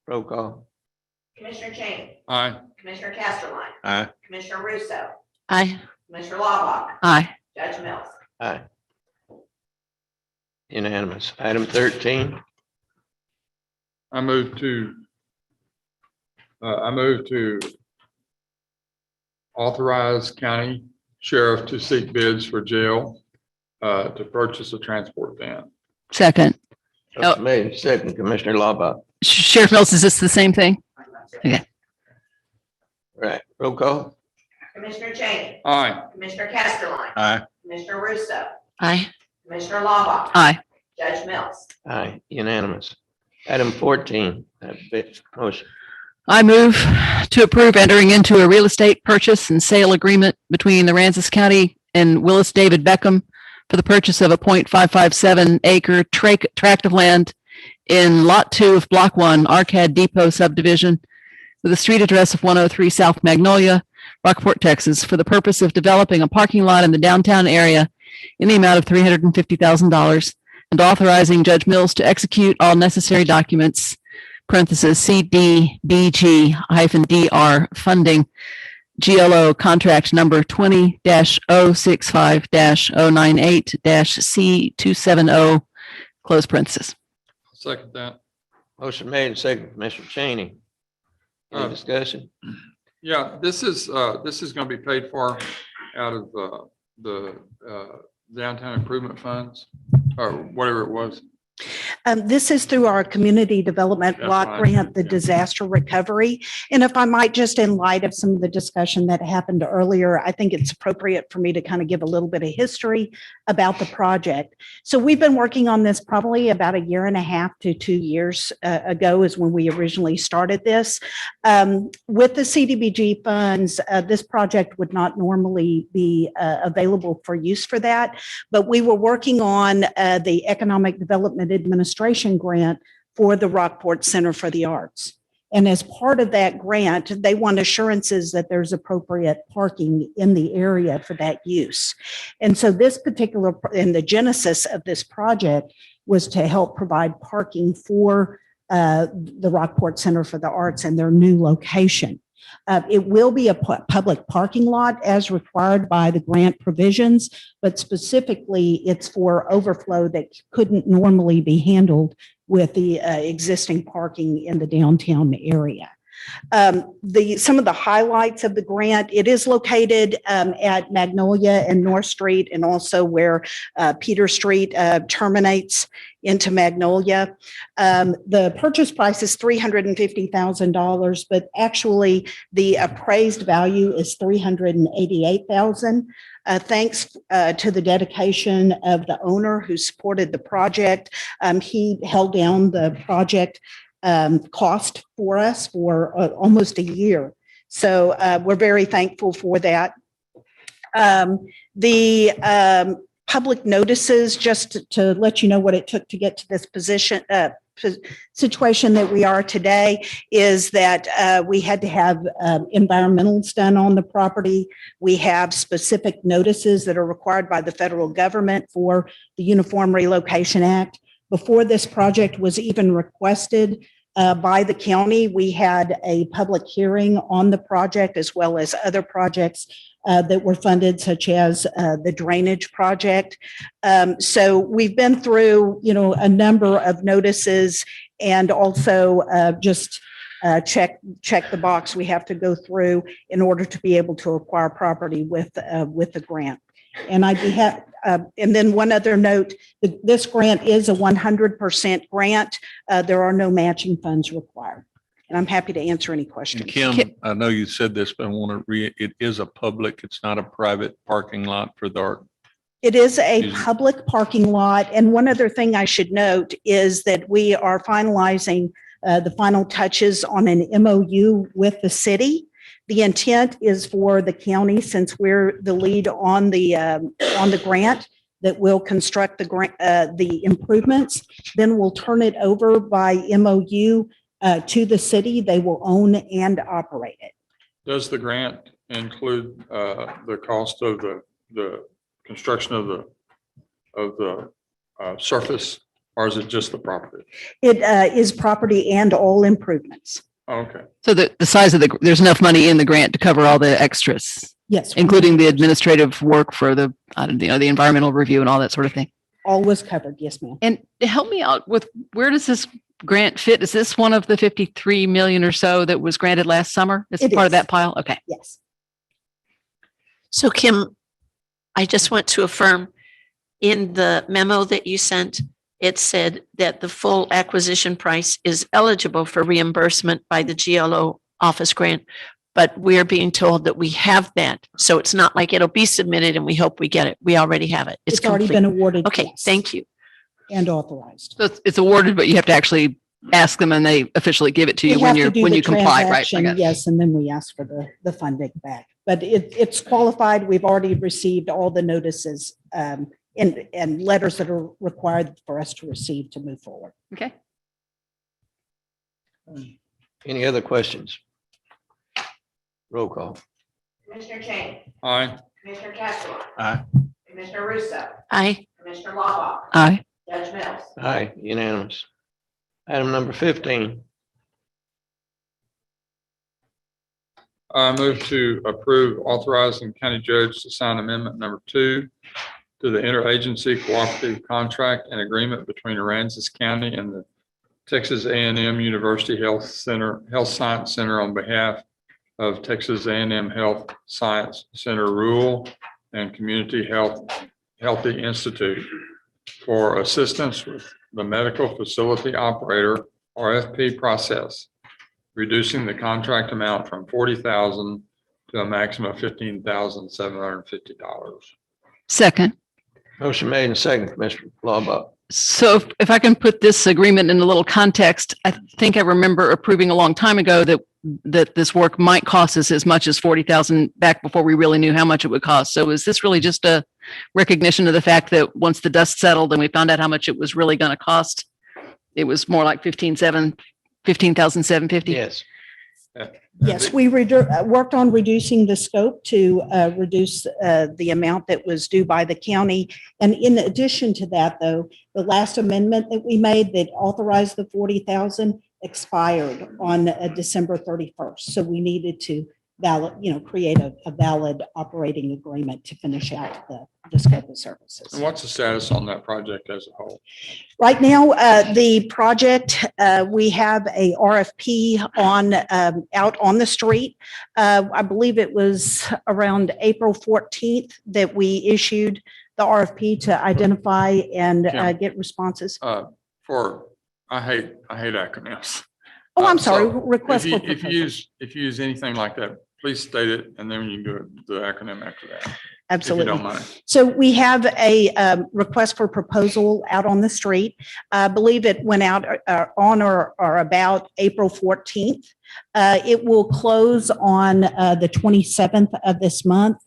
Roll call. Commissioner Cheney, Aye. Commissioner Castleline, Aye. Commissioner Russo, Aye. Commissioner Lawbach, Aye. Judge Mills. Aye. Unanimous. Item 13. I move to authorize county sheriff to seek bids for jail to purchase a transport van. Second. Motion made and second, Commissioner Lawbach. Sheriff Mills, is this the same thing? Right. Roll call. Commissioner Cheney, Aye. Commissioner Castleline, Aye. Commissioner Russo, Aye. Commissioner Lawbach, Aye. Judge Mills. Aye. Unanimous. Item 14. Motion. I move to approve entering into a real estate purchase and sale agreement between the Aransas County and Willis David Beckham for the purchase of a 0.557 acre tract of land in Lot 2 of Block 1, Arcad Depot subdivision with a street address of 103 South Magnolia, Rockport, Texas, for the purpose of developing a parking lot in the downtown area in the amount of $350,000 and authorizing Judge Mills to execute all necessary documents, parentheses, CDBG-DR funding, GLO contract number 20-065-098-C270, close parentheses. Second that. Motion made and second, Commissioner Cheney. Any discussion? Yeah, this is going to be paid for out of the downtown improvement funds or whatever it was. This is through our community development That's block fine. grant, the Yeah. disaster recovery. And if I might, just in light of some of the discussion that happened earlier, I think it's appropriate for me to kind of give a little bit of history about the project. So we've been working on this probably about 1.5 to 2 years ago is when we originally started this. With the CDBG funds, this project would not normally be available for use for that, but we were working on the economic development Grant Administration grant for the Rockport Center for the Arts. And as part of that grant, they want assurances that there's appropriate parking in the area for that use. And so this particular, and the genesis of this project was to help provide parking for the Rockport Center for the Arts and their new location. It will be a public parking lot as required by the grant provisions, but specifically it's for overflow that couldn't normally be handled with the existing parking in the downtown area. Some of the highlights of the grant, it is located at Magnolia and North Street, and also where Peter Street terminates into Magnolia. The purchase price is $350,000, but actually the appraised value is $388,000. Thanks to the dedication of the owner who supported the project. He held down the project cost for us for almost a year. So we're very thankful for that. The public notices, just to let you know what it took to get to this situation that we are today, is that we had to have environmentals done on the property. We have specific notices that are required by the federal government for the Uniform Relocation Act. Before this project was even requested by the county, we had a public hearing on the project, as well as other projects that were funded, such as the drainage project. So we've been through, a number of notices, and also just check the box we have to go through in order to be able to acquire property with the grant. And I'd be happy. And then one other note, this grant is a 100% grant. There are no matching funds required. And I'm happy to answer any questions. And Kim, I know you said this, but I want to it is a public, it's not a private parking lot for the art. It is a public parking lot. And one other thing I should note is that we are finalizing the final touches on an MOU with the city. The intent is for the county, since we're the lead on the grant, that will construct the improvements. Then we'll turn it over by MOU to the city. They will own and operate it. Does the grant include the cost of the construction of the surface, or is it just the property? It is property and all improvements. Okay. So the size of there's enough money in the grant to cover all the extras, Yes. including the administrative work for the environmental review and all that sort of thing. All was covered. Yes, ma'am. And help me out with, where does this grant fit? Is this one of the 53 million or so that was granted last summer? Is it part of that pile? Okay. Yes. So Kim, I just want to affirm, in the memo that you sent, it said that the full acquisition price is eligible for reimbursement by the GLO office grant, but we're being told that we have that. So it's not like it'll be submitted and we hope we get it. We already have it. It's already been awarded. Okay, yes, thank you. and authorized. So it's awarded, but you have to actually ask them and they officially give it to you We when have to do when the you comply, right? transaction, yes, and then we ask for the funding back. But it's qualified. We've already received all the notices and letters that are required for us to receive to move forward. Okay. Any other questions? Roll call. Commissioner Cheney, Aye. Commissioner Castleton. Aye. Commissioner Russo, Aye. Commissioner Lawbach, Aye. Judge Mills. Aye, unanimous. Item number 15. I move to approve authorizing county judge to sign amendment number 2 to the interagency cooperative contract and agreement between Aransas County and the Texas A&M University Health Science Center on behalf of Texas A&M Health Science Center Rural and Community Healthy Institute for assistance with the medical facility operator RFP process, reducing the contract amount from $40,000 to a maximum of $15,750. Second. Motion made and second, Commissioner Lawbach. So if I can put this agreement in a little context, I think I remember approving a long time ago that that this work might cost us as much as 40,000 back before we really knew how much it would cost. So is this really just a recognition of the fact that once the dust settled and we found out how much it was really going to cost, it was more like 15,750? Yes. Yes, we worked on reducing the scope to reduce the amount that was due by the county. And in addition to that, though, the last amendment that we made that authorized the 40,000 expired on December 31st. So we needed to create a valid operating agreement to finish out the scope of services. And what's the status on that project as a whole? Right now, the project, we have a RFP out on the street. I believe it was around April 14th that we issued the RFP to identify and get responses. I hate acronyms. Oh, I'm sorry, So request for If you proposal. use anything like that, please state it, and then you can do the acronym after that. If you Absolutely. don't mind. So we have a request for proposal out on the street. I believe it went out on or about April 14th. It will close on the 27th of this month.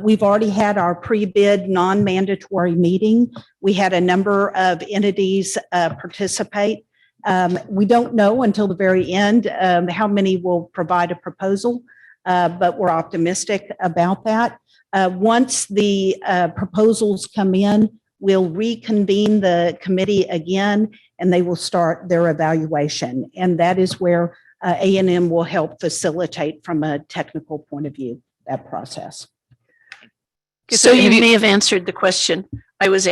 We've already had our pre-bid non-mandatory meeting. We had a number of entities participate. We don't know until the very end how many will provide a proposal, but we're optimistic about that. Once the proposals come in, we'll reconvene the committee again, and they will start their evaluation. And that is where A&M will help facilitate from a technical point of view, that process. So you may have answered the question. I was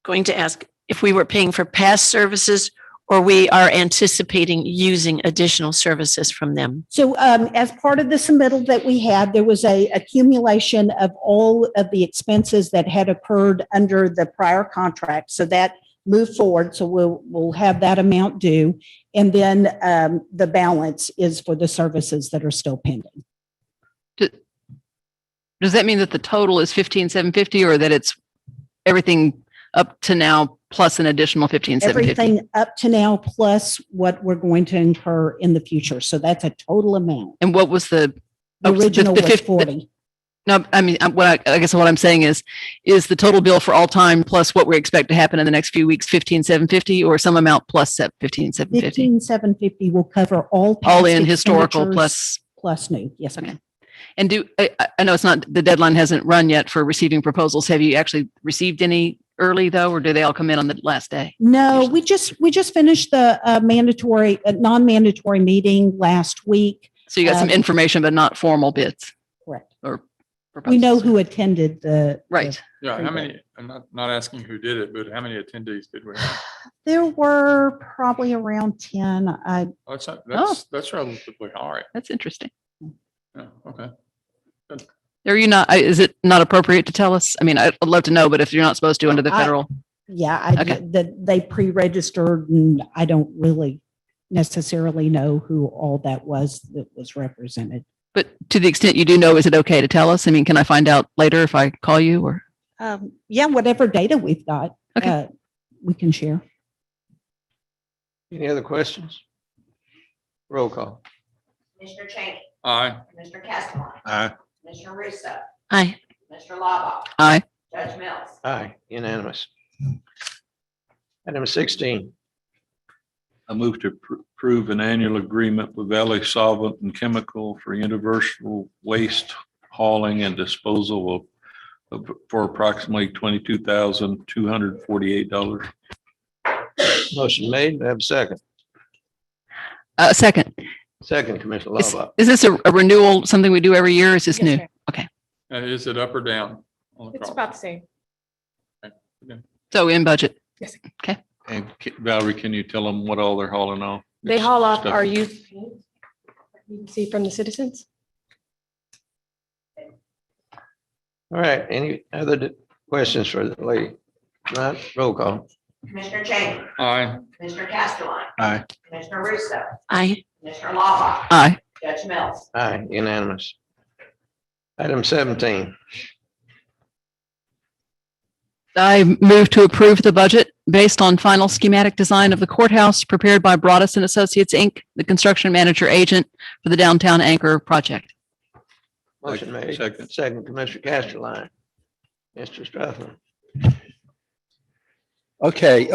going to ask if we were paying for past services or we are anticipating using additional services from them. So as part of the submittal that we had, there was a accumulation of all of the expenses that had occurred under the prior contract. So that moved forward. So we'll have that amount due. And then the balance is for the services that are still pending. Does that mean that the total is 15,750 or that it's everything up to now plus an additional 15,750? Everything up to now plus what we're going to incur in the future. So that's a total amount. And what was the original was 40. No, I mean, I guess what I'm saying is the total bill for all time plus what we expect to happen in the next few weeks, 15,750 or some amount plus 15,750? 15,750 will cover all in historical plus new. Yes, ma'am. And I know it's not, the deadline hasn't run yet for receiving proposals. Have you actually received any early though, or do they all come in on the last day? No, we just finished the non-mandatory meeting last week. So you got some information, but not formal bids. Correct. Or we know proposals. who attended the. Right. Yeah, how many, I'm not asking who did it, but how many attendees did we have? There were probably around 10. That's relatively high. That's interesting. Yeah, okay. Are you not, is it not appropriate to tell us? I mean, I'd love to know, but if you're not supposed to under the federal. They pre-registered and I don't really necessarily know who all that was represented. But to the extent you do know, is it okay to tell us? I mean, can I find out later if I call you or? Yeah, whatever data we've got, Okay. we can share. Any other questions? Roll call. Commissioner Cheney, Aye. Commissioner Castleton, Aye. Commissioner Russo, Aye. Commissioner Lava, Aye. Judge Mills. Aye, unanimous. Item 16. I move to approve an annual agreement with Valley Solvent and Chemical for universal waste hauling and disposal for approximately $22,248. Motion made. Do I have a second? Second. Second, Commissioner Is Lava. this a renewal, something we do every year? Or is this new? Okay. And is it up or down? on the It's crop? about the same. So in budget. Yes. Okay. And Valerie, can you tell them what all they're hauling off? They haul off Stuff- our youth. You can see from the citizens. All right, any other questions for the lady? Not, roll call. Commissioner Cheney, Aye. Commissioner Castleton, Aye. Commissioner Russo, Aye. Commissioner Lava, Aye. Judge Mills. Aye, unanimous. Item 17. I move to approve the budget based on final schematic design of the courthouse prepared by Broadus and Associates, Inc., the construction manager agent for the downtown anchor project. Motion made. Second. Second, Commissioner Castelline. Mr. Strathman. Okay,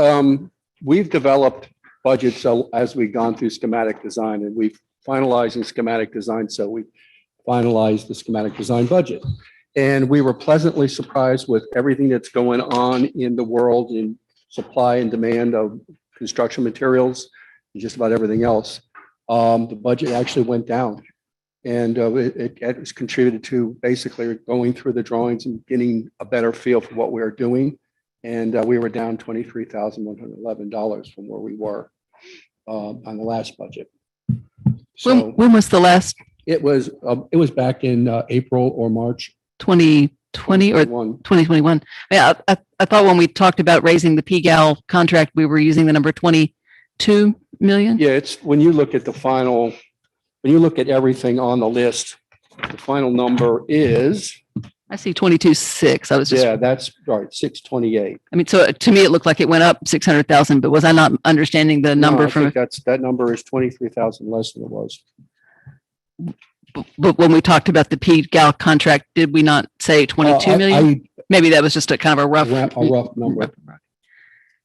we've developed budgets as we've gone through schematic design, and we've finalizing schematic design. So we finalized the schematic design budget. And we were pleasantly surprised with everything that's going on in the world in supply and demand of construction materials and just about everything else. The budget actually went down. And it was contributed to basically going through the drawings and getting a better feel for what we were doing. And we were down $23,111 from where we were on the last budget. So When was the last it was back in April or March 2020 or 2021? Yeah, I thought when we talked about raising the Pgal contract, we were using the number 22 million. Yeah, it's when you look at the final, when you look at everything on the list, the final number is, I see 22.6. I was just, yeah, that's right, 628. I mean, so to me, it looked like it went up 600,000, but was I not understanding the number No, I from, think that number is 23,000 less than it was. but when we talked about the Pgal contract, did we not say 22 million? Maybe that was just a kind of a rough. A rough number.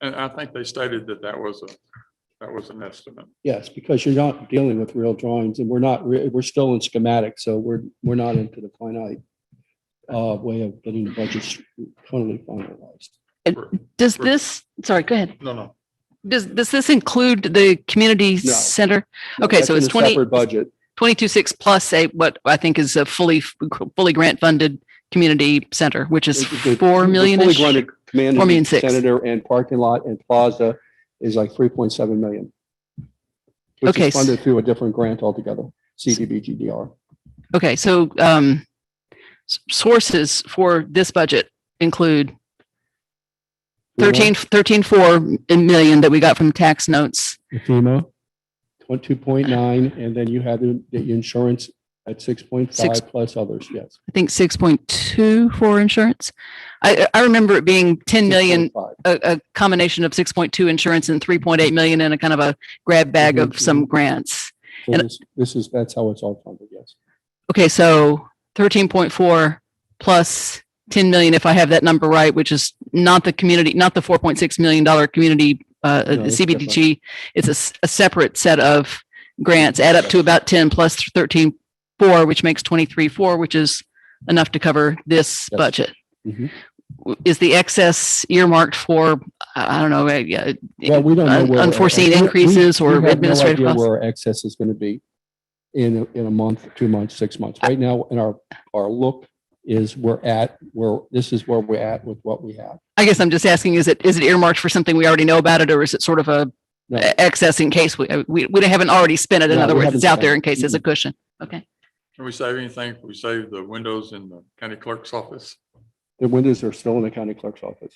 And I think they stated that was an estimate. Yes, because you're not dealing with real drawings, and we're still in schematic, so we're not into the finite way of getting the budgets totally finalized. Does this, sorry, go ahead. No. Does this include the community center? Okay, That's so in it's a separate budget. 22.6 plus what I think is a fully grant funded community center, which is The 4 million. fully funded community 4,600,000. Senator and parking lot and plaza is like 3.7 million. Which Okay. is funded through a different grant altogether, CDBGDR. Okay, so sources for this budget include 13.4 million that we got from tax notes. FEMA, 2.9, and then you have the insurance at 6.5 plus others, yes. I think 6.2 for insurance. I remember it being 10 million, 6.5. a combination of 6.2 insurance and 3.8 million and a kind of a grab bag of some grants. So that's how it's all funded, yes. Okay, so 13.4 plus 10 million, if I have that number right, which is not the community, not the $4.6 million community it's CBDG. It's a separate set of grants, add up to about 10 plus 13.4, which makes 23.4, which is enough to cover this Yes. budget. Mhm. Is the excess earmarked for, I don't know, Well, we don't know where unforeseen we- increases we or have no administrative idea costs? where our excess is going to be in a month, 2 months, 6 months. Right now, in our look is this is where we're at with what we have. I guess I'm just asking, is it earmarked for something we already know about it, or is it sort of a No. excess in case we haven't already spent it? In No, other we words, haven't it's out spent there it. in case there's a cushion. Okay. Can we save anything? Can we save the windows in the county clerk's office? The windows are still in the county clerk's office.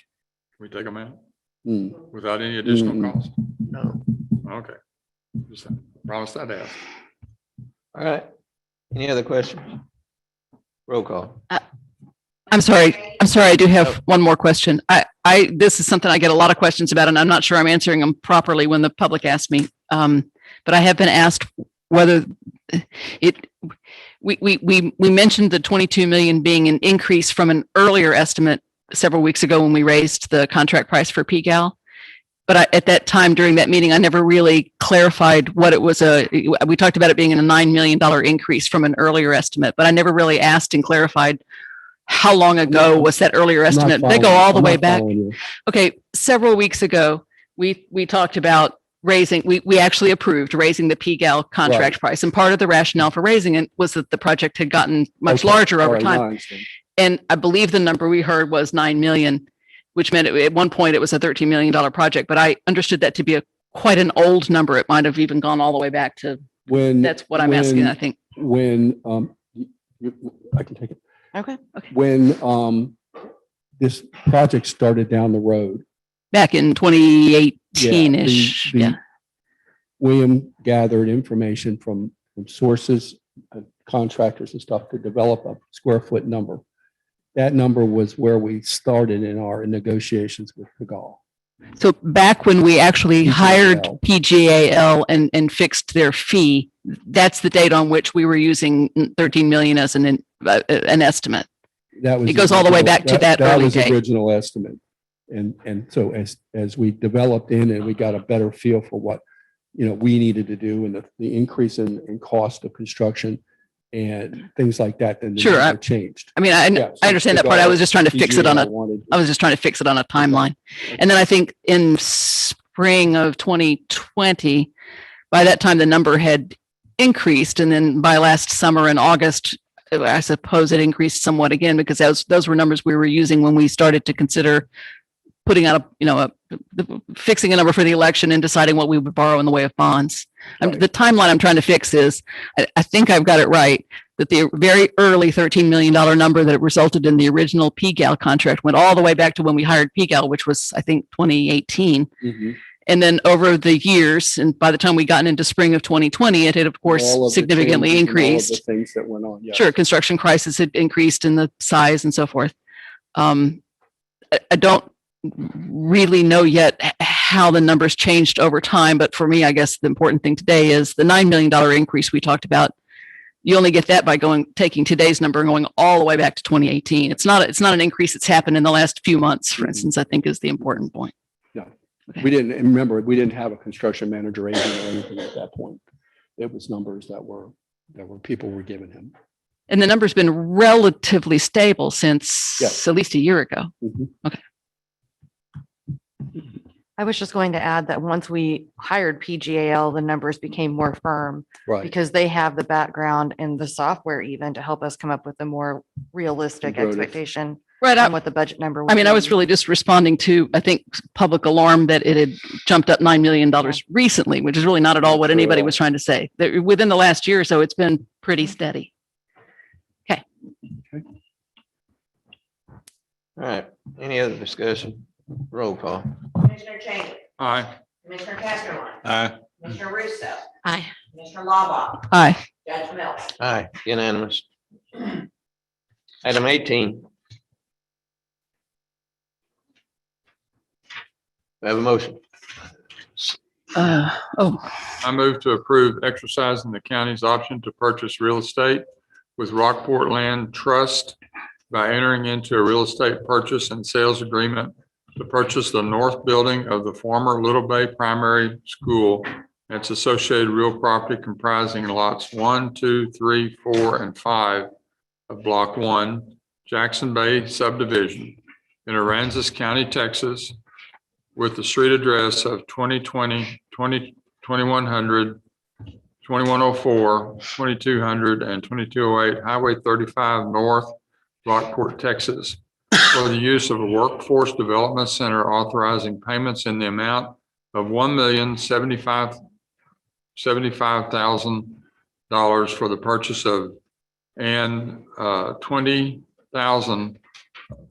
Can we take them out Hmm. without any additional Mm. cost? No. Okay. Just promise I'd ask. All right. Any other questions? Roll call. I'm sorry. I do have one more question. This is something I get a lot of questions about, and I'm not sure I'm answering them properly when the public asks me. But I have been asked whether we mentioned the 22 million being an increase from an earlier estimate several weeks ago when we raised the contract price for Pgal. But at that time during that meeting, I never really clarified what it was. We talked about it being a $9 million increase from an earlier estimate, but I never really asked and clarified how long ago was that earlier I'm not estimate. They go following- all the I'm way not back. following you. Okay, several weeks ago, we talked about raising, we actually approved raising the Pgal contract Right. price. And part of the rationale for raising it was that the project had gotten much Okay. larger All over right, now time. I understand. And I believe the number we heard was 9 million, which meant at one point it was a $13 million project, but I understood that to be quite an old number. It might have even gone all the way back to, that's what I'm asking, I think. When, I can take it. Okay. When this project started down the road. Back in 2018-ish, the- yeah. William gathered information from sources, contractors and stuff to develop a square foot number. That number was where we started in our negotiations with Pgal. So back when we actually hired PGAL. PGAL and fixed their fee, that's the date on which we were using 13 million as an estimate. That was It goes all the way back to that early was the date. original estimate. And so as we developed in and we got a better feel for what, we needed to do and the increase in cost of construction and things like that, then the Sure, number changed. I mean, Yeah, I so understand that part. I was just trying to fix it on PGAL wanted- I was just trying to fix it on a timeline. And then I think in spring of 2020, by that time, the number had increased. And then by last summer in August, I suppose it increased somewhat again, because those were numbers we were using when we started to consider putting out fixing a number for the election and deciding what we would borrow in the way of bonds. Right. The timeline I'm trying to fix is, I think I've got it right, that the very early $13 million number that resulted in the original Pgal contract went all the way back to when we hired Pgal, which was, I think, 2018. Mhm. And then over the years, and by the time we gotten into spring of 2020, it had, of course, All of the significantly changes and all of increased. the things that went on. Yes. Sure, construction crisis had increased in the size and so forth. I don't really know yet how the numbers changed over time, but for me, I guess the important thing today is the $9 million increase we talked about. You only get that by taking today's number and going all the way back to 2018. It's not an increase that's happened in the last few months, for instance, I think is the important point. No, we didn't have a construction manager agent or anything at that point. It was numbers that people were giving him. And the number's been relatively stable since Yes. at least a year ago. Mhm. Okay. I was just going to add that once we hired PGAL, the numbers became more firm Right. because they have the background and the software even to help us come up with a more realistic Conservative. expectation Right. on what the budget number would I mean, I be. was really just responding to, I think, public alarm that it had jumped up $9 million recently, which is really not at all what anybody was trying to say. That within the last year or so, it's been pretty steady. Okay. All right. Any other discussion? Roll call. Commissioner Cheney, Aye. Commissioner Castellan, Aye. Commissioner Russo, Aye. Commissioner Lava, Aye. Judge Mills. Aye, unanimous. Item 18. We have a motion. I move to approve exercising the county's option to purchase real estate with Rockport Land Trust by entering into a real estate purchase and sales agreement to purchase the north building of the former Little Bay Primary School and its associated real property comprising lots 1, 2, 3, 4, and 5 of Block 1, Jackson Bay subdivision in Aransas County, Texas, with the street address of 2020, 2100, 2104, 2200, and 2208 Highway 35 North, Rockport, Texas, for the use of a workforce development center, authorizing payments in the amount of $1,075,000 for the purchase of, and $20,000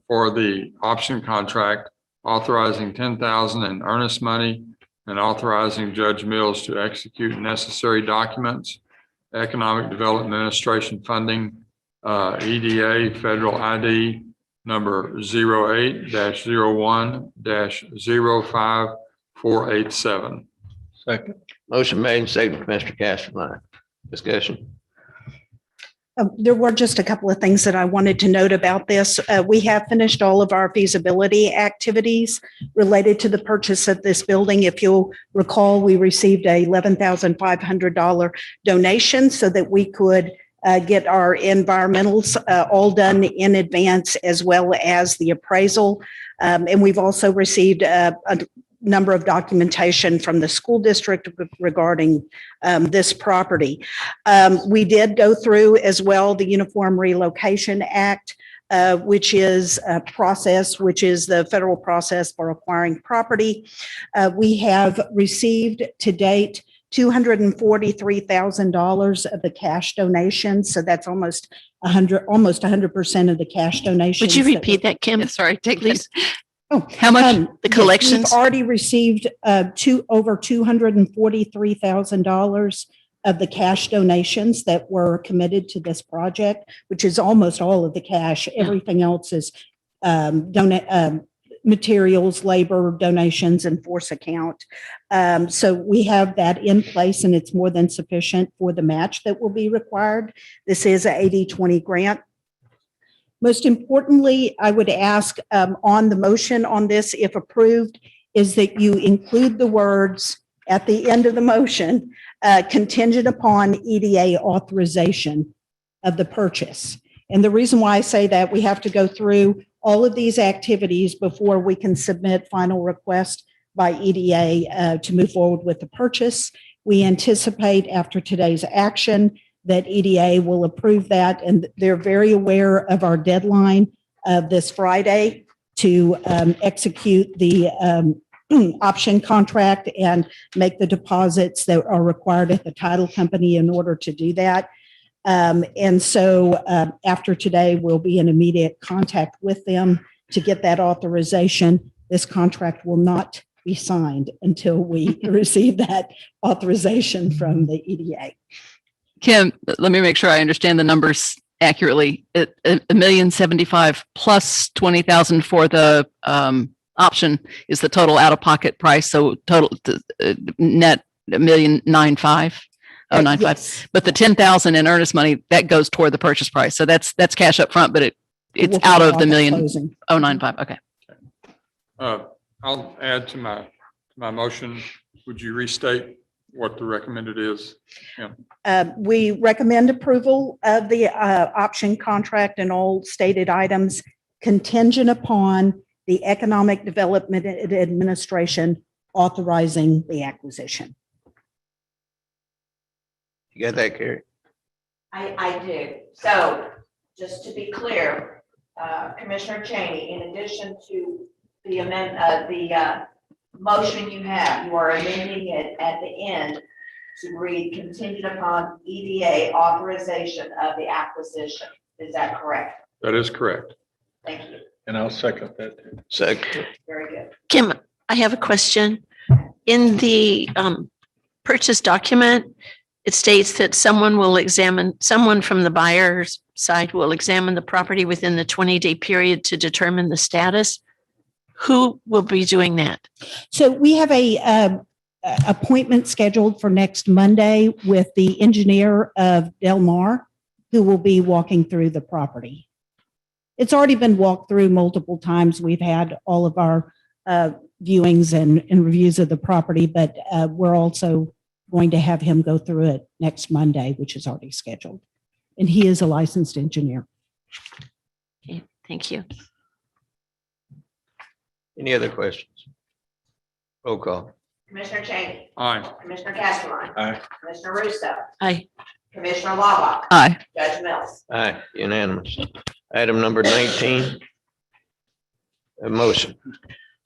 for the option contract, authorizing $10,000 in earnest money, and authorizing Judge Mills to execute necessary documents, Economic Development Administration funding, EDA Federal ID number 08-01-05487. Second. Motion made and seconded, Commissioner Castellan. Discussion. There were just a couple of things that I wanted to note about this. We have finished all of our feasibility activities related to the purchase of this building. If you'll recall, we received a $11,500 donation so that we could get our environmentals all done in advance, as well as the appraisal. And we've also received a number of documentation from the school district regarding this property. We did go through as well the Uniform Relocation Act, which is a process, which is the federal process for acquiring property. We have received to date $243,000 of the cash donations. So that's almost 100% of the cash donations. Would you repeat that, Kim? Sorry, take Please. Oh, How much? The collections? We've already received over $243,000 of the cash donations that were committed to this project, which is almost all of the cash. Everything else is materials, labor, donations, and force account. So we have that in place, and it's more than sufficient for the match that will be required. This is a 80-20 grant. Most importantly, I would ask on the motion on this, if approved, is that you include the words at the end of the motion, contingent upon EDA authorization of the purchase. And the reason why I say that, we have to go through all of these activities before we can submit final request by EDA to move forward with the purchase. We anticipate after today's action that EDA will approve that, and they're very aware of our deadline of this Friday to execute the option contract and make the deposits that are required at the title company in order to do that. And so after today, we'll be in immediate contact with them to get that authorization. This contract will not be signed until we receive that authorization from the EDA. Kim, let me make sure I understand the numbers accurately. $1,075,000 plus 20,000 for the option is the total out-of-pocket price. So total net $1,095,000. Oh, 95. Yes. But the 10,000 in earnest money, that goes toward the purchase price. So that's cash up front, but it's We'll out pay of the off at $1,095,000. closing. Okay. I'll add to my motion. Would you restate what the recommended is? We recommend approval of the option contract and all stated items contingent upon the Economic Development Administration authorizing the acquisition. You got that, Carrie? I do. So just to be clear, Commissioner Cheney, in addition to the motion you have, you are amending it at the end to read contingent upon EDA authorization of the acquisition. Is that correct? That is correct. Thank you. And I'll second that. Second. Very good. Kim, I have a question. In the purchase document, it states that someone from the buyer's side will examine the property within the 20-day period to determine the status. Who will be doing that? So we have a appointment scheduled for next Monday with the engineer of Del Mar, who will be walking through the property. It's already been walked through multiple times. We've had all of our viewings and reviews of the property, but we're also going to have him go through it next Monday, which is already scheduled. And he is a licensed engineer. Okay, thank you. Any other questions? Roll call. Commissioner Cheney, Aye. Commissioner Castleline. Aye. Commissioner Russo, Aye. Commissioner Lawbach, Aye. Judge Mills. Aye, unanimous. Item number 19. A motion.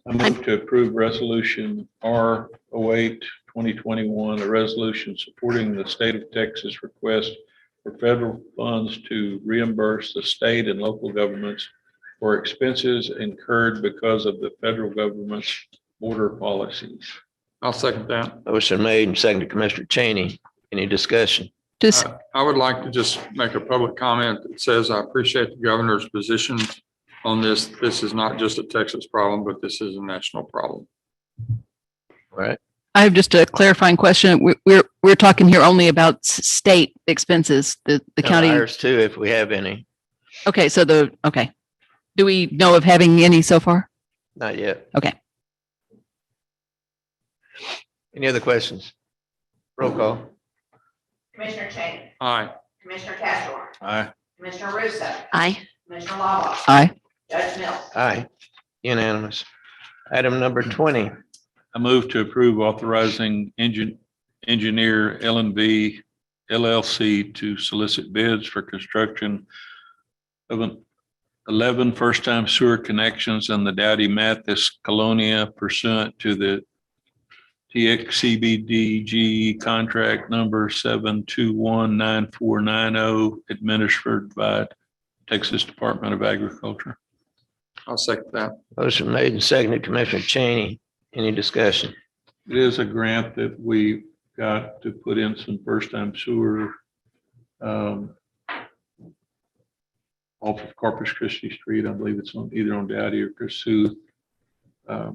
I move to approve resolution R08-2021, a resolution supporting the state of Texas request for federal funds to reimburse the state and local governments for expenses incurred because of the federal government's border policies. I'll second that. Motion made and seconded. Commissioner Cheney. Any discussion? Just, I would like to just make a public comment that says I appreciate the governor's position on this. This is not just a Texas problem, but this is a national problem. All right. I have just a clarifying question. We're talking here only about state expenses, the county. Ours too, if we have any. Okay, so okay. Do we know of having any so far? Not yet. Okay. Any other questions? Roll call. Commissioner Cheney, Aye. Commissioner Castleline, Aye. Commissioner Russo, Aye. Commissioner Lawbach, Aye. Judge Mills. Aye, unanimous. Item number 20. I move to approve authorizing engineer LNV LLC to solicit bids for construction of 11 first-time sewer connections in the Dowdy Mathis Colonia pursuant to the TXCBDG contract number 7219490 administered by Texas Department of Agriculture. I'll second that. Motion made and seconded. Commissioner Cheney. Any discussion? It is a grant that we got to put in some first-time sewer off of Corpus Christi Street. I believe it's either on Dowdy or Kossuth. That's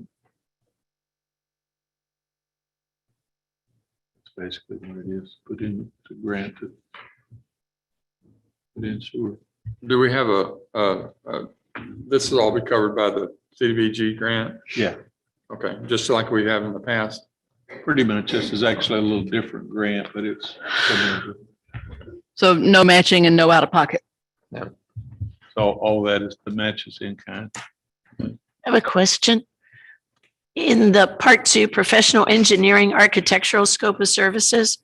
basically what it is, put in the grant to put in sewer. Do we have this is all be covered by the CDBG grant? Yeah. Okay, just like we have in the past. Pretty much, this is actually a little different grant, but it's similar. So no matching and no out of pocket. So all that is the matches in kind. I have a question. In the part 2, professional engineering architectural scope of services,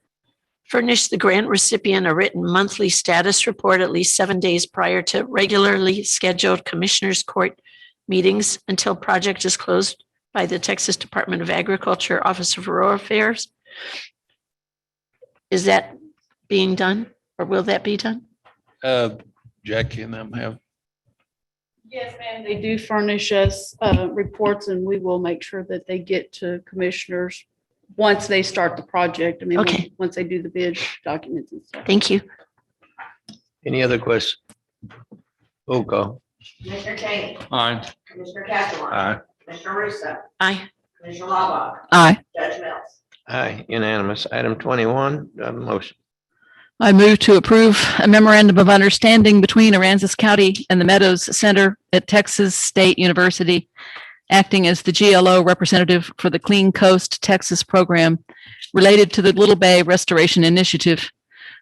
furnish the grant recipient a written monthly status report at least 7 days prior to regularly scheduled Commissioners Court meetings until project is closed by the Texas Department of Agriculture, Office of Rural Affairs. Is that being done, or will that be done? Jackie and them have. Yes, ma'am, they do furnish us reports, and we will make sure that they get to commissioners once they start the project. I mean, Okay. once they do the bid documents and stuff. Thank you. Any other questions? Roll call. Commissioner Cheney, Aye. Commissioner Castleline, Aye. Commissioner Russo, Aye. Commissioner Lobach, Aye. Judge Mills. Aye, unanimous. Item 21, do I have a motion? I move to approve a memorandum of understanding between Aransas County and the Meadows Center at Texas State University, acting as the GLO representative for the Clean Coast Texas program related to the Little Bay Restoration Initiative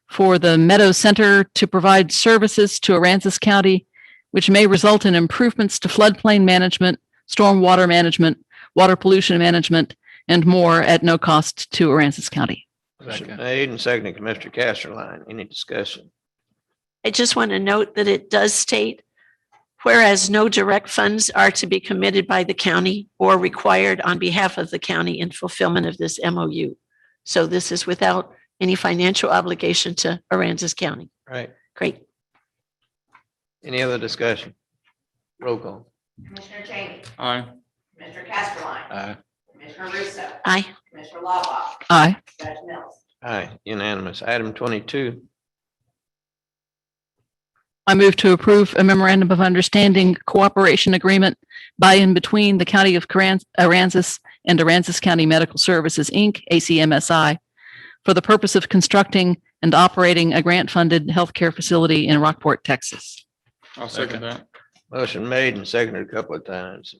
for the Meadows Center to provide services to Aransas County, which may result in improvements to floodplain management, stormwater management, water pollution management, and more at no cost to Aransas County. Motion made and seconded, Commissioner Castleline. Any discussion? I just want to note that it does state, whereas no direct funds are to be committed by the county or required on behalf of the county in fulfillment of this MOU. So this is without any financial obligation to Aransas County. Right. Great. Any other discussion? Roll call. Commissioner Cheney, Aye. Commissioner Castleline, Aye. Commissioner Russo, Aye. Commissioner Lobach, Aye. Judge Mills. Aye, unanimous. Item 22, I move to approve a memorandum of understanding cooperation agreement by and between the County of Aransas and Aransas County Medical Services, Inc., ACMSI, for the purpose of constructing and operating a grant-funded healthcare facility in Rockport, Texas. I'll second that. motion made and seconded a couple of times.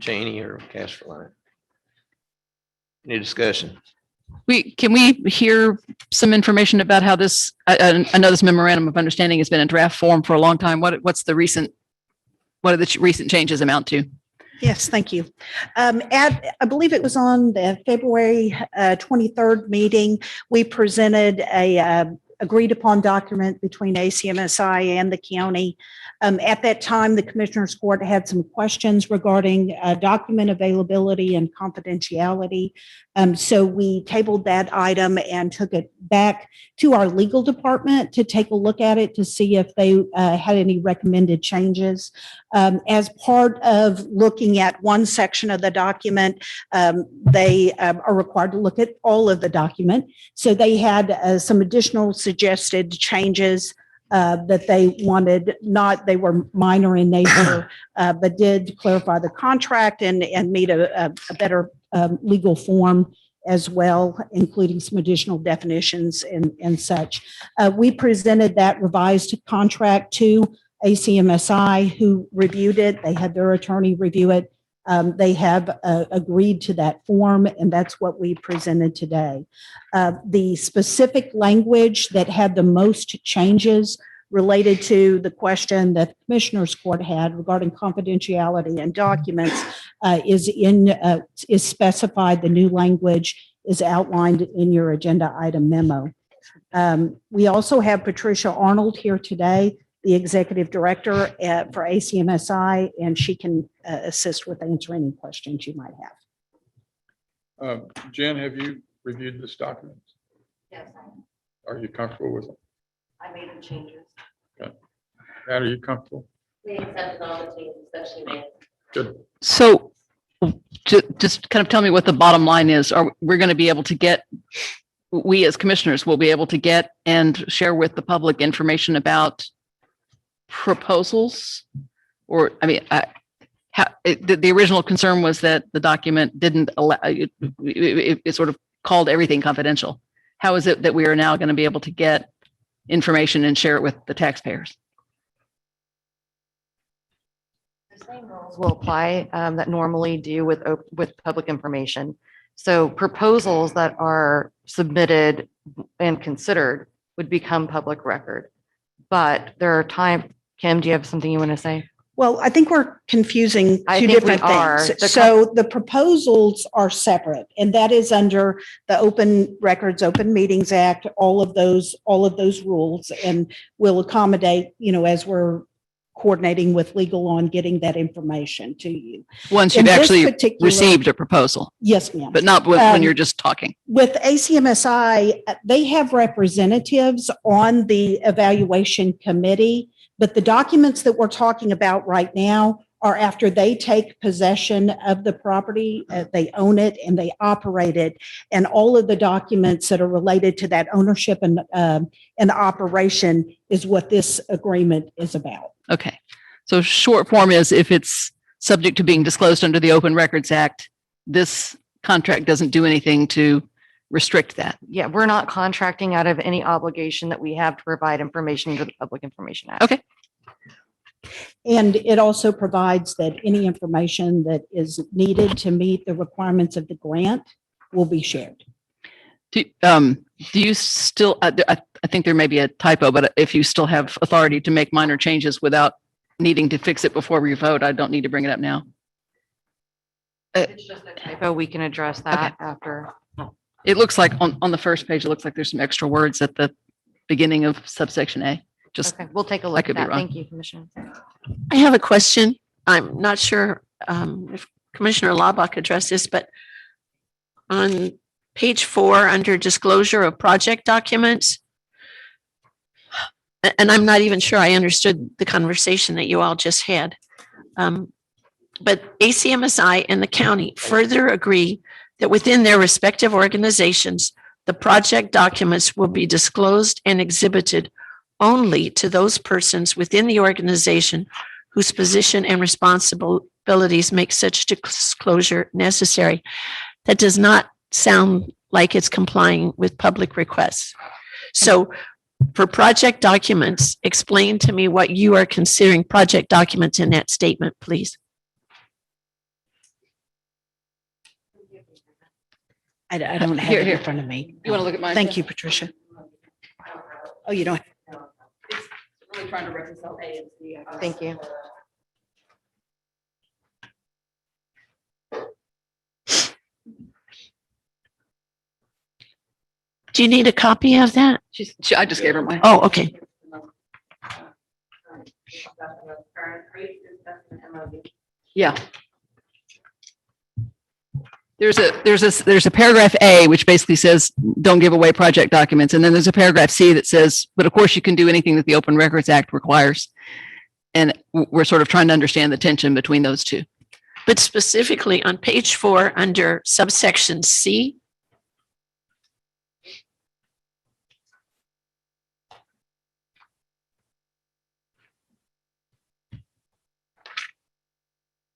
Cheney or Castleline? Any discussion? Can we hear some information about how this, I know this memorandum of understanding has been in draft form for a long time. What are the recent changes amount to? Yes, thank you. I believe it was on the February 23rd meeting, we presented a agreed upon document between ACMSI and the county. At that time, the Commissioners Court had some questions regarding document availability and confidentiality. So we tabled that item and took it back to our legal department to take a look at it to see if they had any recommended changes. As part of looking at one section of the document, they are required to look at all of the document. So they had some additional suggested changes that they wanted, they were minor in nature, but did clarify the contract and meet a better legal form as well, including some additional definitions and such. We presented that revised contract to ACMSI, who reviewed it. They had their attorney review it. They have agreed to that form, and that's what we presented today. The specific language that had the most changes related to the question that the Commissioners Court had regarding confidentiality and documents is specified. The new language is outlined in your agenda item memo. We also have Patricia Arnold here today, the Executive Director for ACMSI, and she can assist with answering any questions you might have. Jen, have you reviewed this document? Yes, Are you comfortable with it? I made the changes. Pat, are you comfortable? We accepted all the changes that she made. Good. So just kind of tell me what the bottom line is. We're going to be able to get, we as commissioners will be able to get and share with the public information about proposals? Or, I mean, The original concern was that the document didn't allow, it sort of called everything confidential. How is it that we are now going to be able to get information and share it with the taxpayers? The same rules will apply that normally do with public information. So proposals that are submitted and considered would become public record. But there are Kim, do you have something you want to say? Well, I think we're confusing I two think we different are. things. So the proposals are separate, and that is under the Open Records, Open Meetings Act, all of those rules, and will accommodate, as we're coordinating with legal on getting that information to you. Once In you've this actually particular- received a proposal, Yes, ma'am. but not when you're just talking. With ACMSI, they have representatives on the evaluation committee, but the documents that we're talking about right now are after they take possession of the property, they own it and they operate it. And all of the documents that are related to that ownership and operation is what this agreement is about. Okay. So short form is if it's subject to being disclosed under the Open Records Act, this contract doesn't do anything to restrict that. Yeah, we're not contracting out of any obligation that we have to provide information under the Public Information Act. Okay. And it also provides that any information that is needed to meet the requirements of the grant will be shared. Do you still, I think there may be a typo, but if you still have authority to make minor changes without needing to fix it before we vote, I don't need to bring it up now. It's just a typo. We can address that after. It looks like on the first page, it looks like there's some extra words at the beginning of subsection A. Just, Okay, we'll take a I look could at be that. wrong. Thank you, Commissioner. I have a question. I'm not sure if Commissioner Laubach addressed this, but on page 4, under disclosure of project documents, and I'm not even sure I understood the conversation that you all just had. But ACMSI and the county further agree that within their respective organizations, the project documents will be disclosed and exhibited only to those persons within the organization whose position and responsibilities make such disclosure necessary. That does not sound like it's complying with public requests. So for project documents, explain to me what you are considering project documents in that statement, please. I don't have it in front of me. You want to look at mine? Thank you, Patricia. Oh, you don't. Really trying to reconcile A and C. Thank you. Do you need a copy of that? I just gave her mine. Oh, okay. Yeah. There's a paragraph A, which basically says, don't give away project documents. And then there's a paragraph C that says, but of course you can do anything that the Open Records Act requires. And we're sort of trying to understand the tension between those two. But specifically on page 4 under subsection C.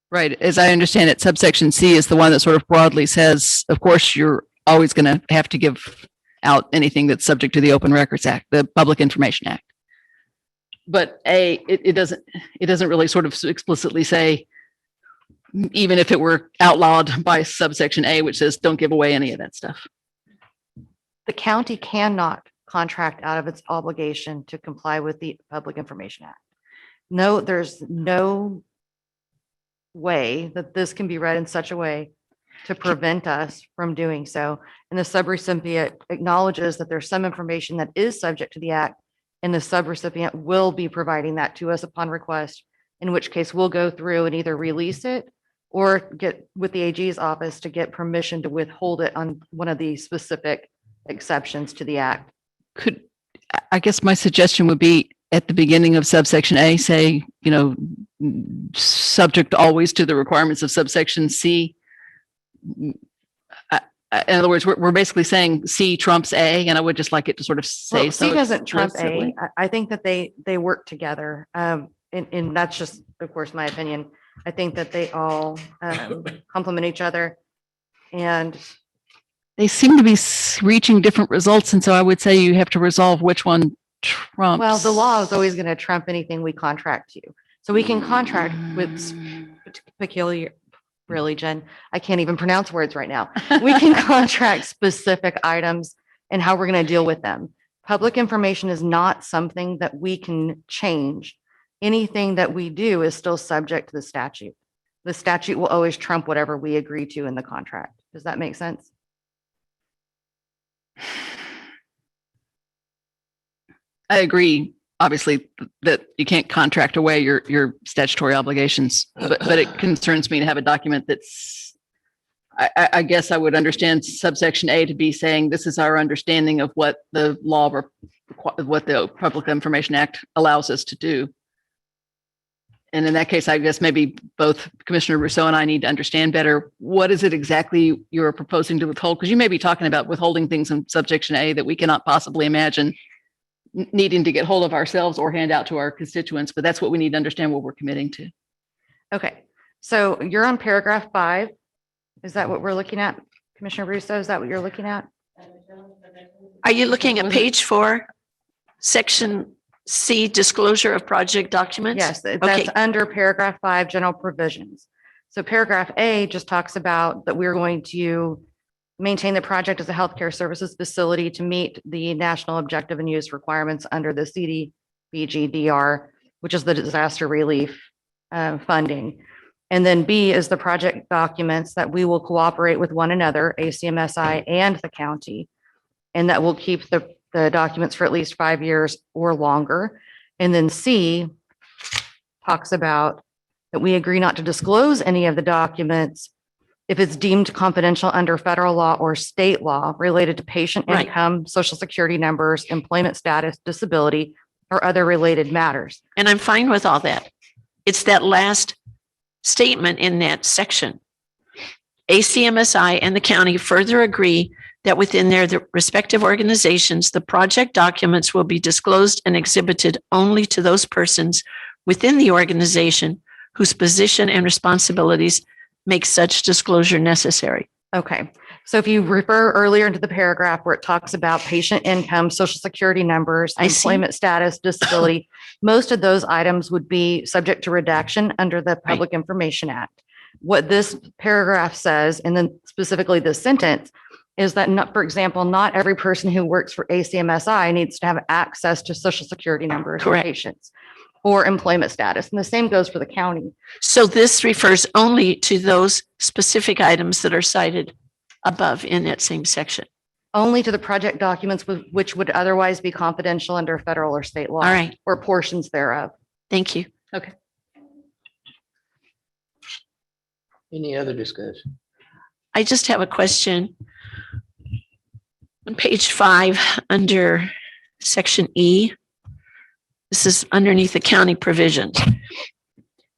Right. As I understand it, subsection C is the one that sort of broadly says, of course, you're always going to have to give out anything that's subject to the Open Records Act, the Public Information Act. But A, it doesn't really sort of explicitly say, even if it were outlawed by subsection A, which says don't give away any of that stuff. The county cannot contract out of its obligation to comply with the Public Information Act. No, there's no way that this can be read in such a way to prevent us from doing so. And the subrecipient acknowledges that there's some information that is subject to the act, and the subrecipient will be providing that to us upon request, in which case we'll go through and either release it or get with the AG's office to get permission to withhold it on one of the specific exceptions to the act. I guess my suggestion would be at the beginning of subsection A, say, subject always to the requirements of subsection C. In other words, we're basically saying C trumps A, and I would just like it to sort of say. Well, C doesn't trump A. explicitly. I think that they work together. And that's just, of course, my opinion. I think that they all complement each other. And They seem to be reaching different results. And so I would say you have to resolve which one trumps. well, the law is always going to trump anything we contract to. So we can contract with peculiar, really, Jen, I can't even pronounce words right now. We can contract specific items and how we're going to deal with them. Public information is not something that we can change. Anything that we do is still subject to the statute. The statute will always trump whatever we agree to in the contract. Does that make sense? I agree, obviously, that you can't contract away your statutory obligations, but it concerns me to have a document that's, I guess I would understand subsection A to be saying this is our understanding of what the law or what the Public Information Act allows us to do. And in that case, I guess maybe both Commissioner Rousseau and I need to understand better, what is it exactly you're proposing to withhold? Because you may be talking about withholding things in subsection A that we cannot possibly imagine needing to get hold of ourselves or hand out to our constituents, but that's what we need to understand what we're committing to. Okay, so you're on paragraph 5. Is that what we're looking at? Commissioner Russo, is that what you're looking at? Are you looking at page 4, section C, disclosure of project documents? Yes, that's Okay. under paragraph 5, general provisions. So paragraph A just talks about that we're going to maintain the project as a healthcare services facility to meet the national objective and use requirements under the CDBG-DR, which is the disaster relief funding. And then B is the project documents that we will cooperate with one another, ACMSI and the county, and that will keep the documents for at least 5 years or longer. And then C talks about that we agree not to disclose any of the documents if it's deemed confidential under federal law or state law related to patient Right. income, social security numbers, employment status, disability, or other related matters. And I'm fine with all that. It's that last statement in that section. ACMSI and the county further agree that within their respective organizations, the project documents will be disclosed and exhibited only to those persons within the organization whose position and responsibilities make such disclosure necessary. Okay, so if you refer earlier into the paragraph where it talks about patient income, social security numbers, I see. employment status, disability, most of those items would be subject to redaction under the Public Information Act. What this paragraph says, and then specifically this sentence, is that not, for example, not every person who works for ACMSI needs to have access to social security numbers for Correct. patients or employment status. And the same goes for the county. So this refers only to those specific items that are cited above in that same section. Only to the project documents which would otherwise be confidential under federal or state law. All right. Or portions thereof. Thank you. Okay. Any other discussion? I just have a question. On page 5, under section E, this is underneath the county provisions.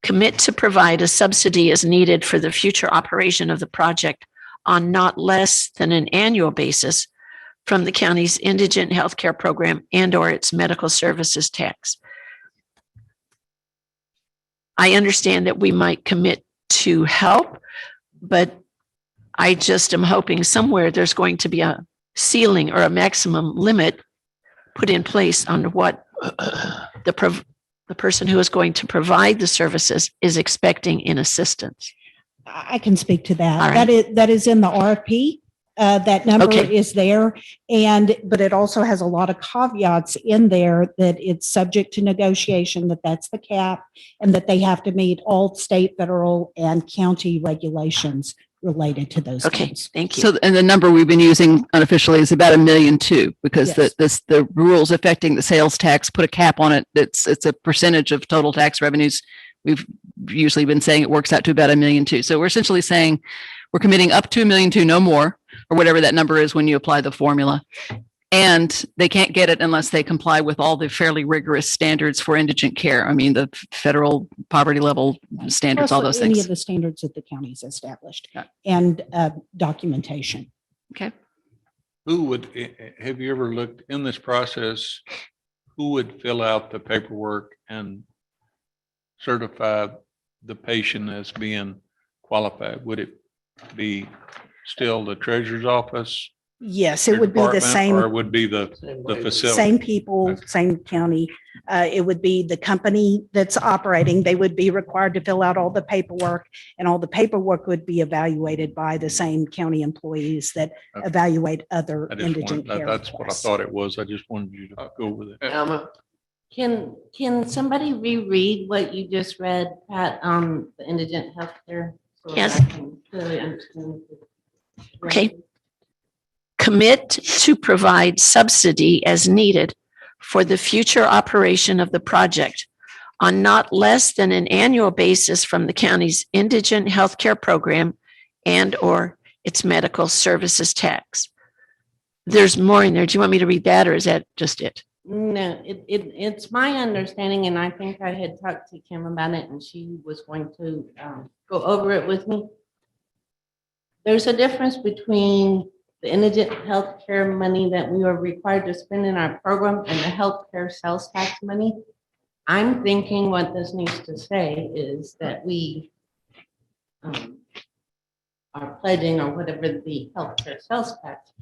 Commit to provide a subsidy as needed for the future operation of the project on not less than an annual basis from the county's indigent healthcare program and/or its medical services tax. I understand that we might commit to help, but I just am hoping somewhere there's going to be a ceiling or a maximum limit put in place on what the person who is going to provide the services is expecting in assistance. I can speak to that. All right. That is in the RFP. That number Okay. is there. But it also has a lot of caveats in there that it's subject to negotiation, that's the cap, and that they have to meet all state, federal, and county regulations related to those Okay, things. thank you. So, and the number we've been using unofficially is about $1.2 million because Yes. the rules affecting the sales tax put a cap on it. It's a percentage of total tax revenues. We've usually been saying it works out to about $1.2 million. So we're essentially saying we're committing up to $1.2 million, no more, or whatever that number is when you apply the formula. And they can't get it unless they comply with all the fairly rigorous standards for indigent care. I mean, the federal poverty level standards, Plus all those any things. of the standards that the county's established Yeah. and documentation. Okay. Who would, have you ever looked in this process, who would fill out the paperwork and certify the patient as being qualified? Would it be still the treasurer's office? Yes, it would be the department, same. Or it would be the facility? Same people, same county. It would be the company that's operating. They would be required to fill out all the paperwork, and all the paperwork would be evaluated by the same county employees that Okay. evaluate other I just indigent wanted, care. that's what I requests. thought it was. I just wanted you to go with it. Alma? Can somebody reread what you just read, Pat, the indigent healthcare? So Yes. I can clearly understand. Okay. Commit to provide subsidy as needed for the future operation of the project on not less than an annual basis from the county's indigent healthcare program and/or its medical services tax. There's more in there. Do you want me to read that, or is that just it? No, it's my understanding, and I think I had talked to Kim about it, and she was going to go over it with me. There's a difference between the indigent healthcare money that we are required to spend in our program and the healthcare sales tax money. I'm thinking what this needs to say is that we are pledging, or whatever, the healthcare sales tax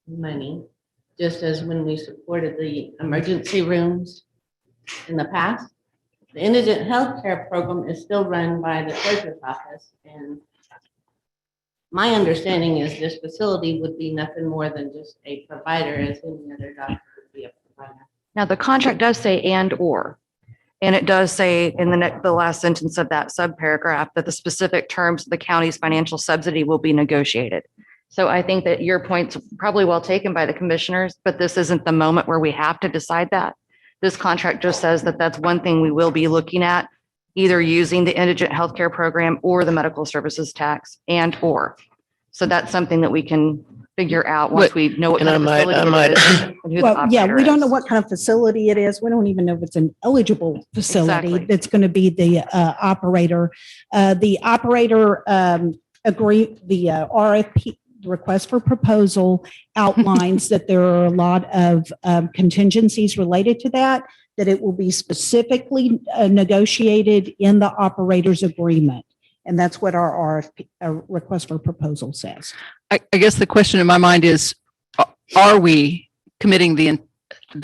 money, just as when we supported the emergency rooms in the past. The indigent healthcare program is still run by the treasurer's office, and my understanding is this facility would be nothing more than just a provider, as any other doctor would be a provider. Now, the contract does say and/or, and it does say in the last sentence of that subparagraph that the specific terms of the county's financial subsidy will be negotiated. So I think that your point's probably well taken by the commissioners, but this isn't the moment where we have to decide that. This contract just says that that's one thing we will be looking at, either using the indigent healthcare program or the medical services tax and/or. So that's something that we can figure out once we know what And kind of I facility might- it is. and who the Well, yeah, operator we don't know is. what kind of facility it is. We don't even know if it's an eligible facility Exactly. that's going to be the operator. The operator the RFP, the request for proposal, outlines that there are a lot of contingencies related to that it will be specifically negotiated in the operator's agreement. And that's what our RFP, request for proposal says. I guess the question in my mind is, are we committing the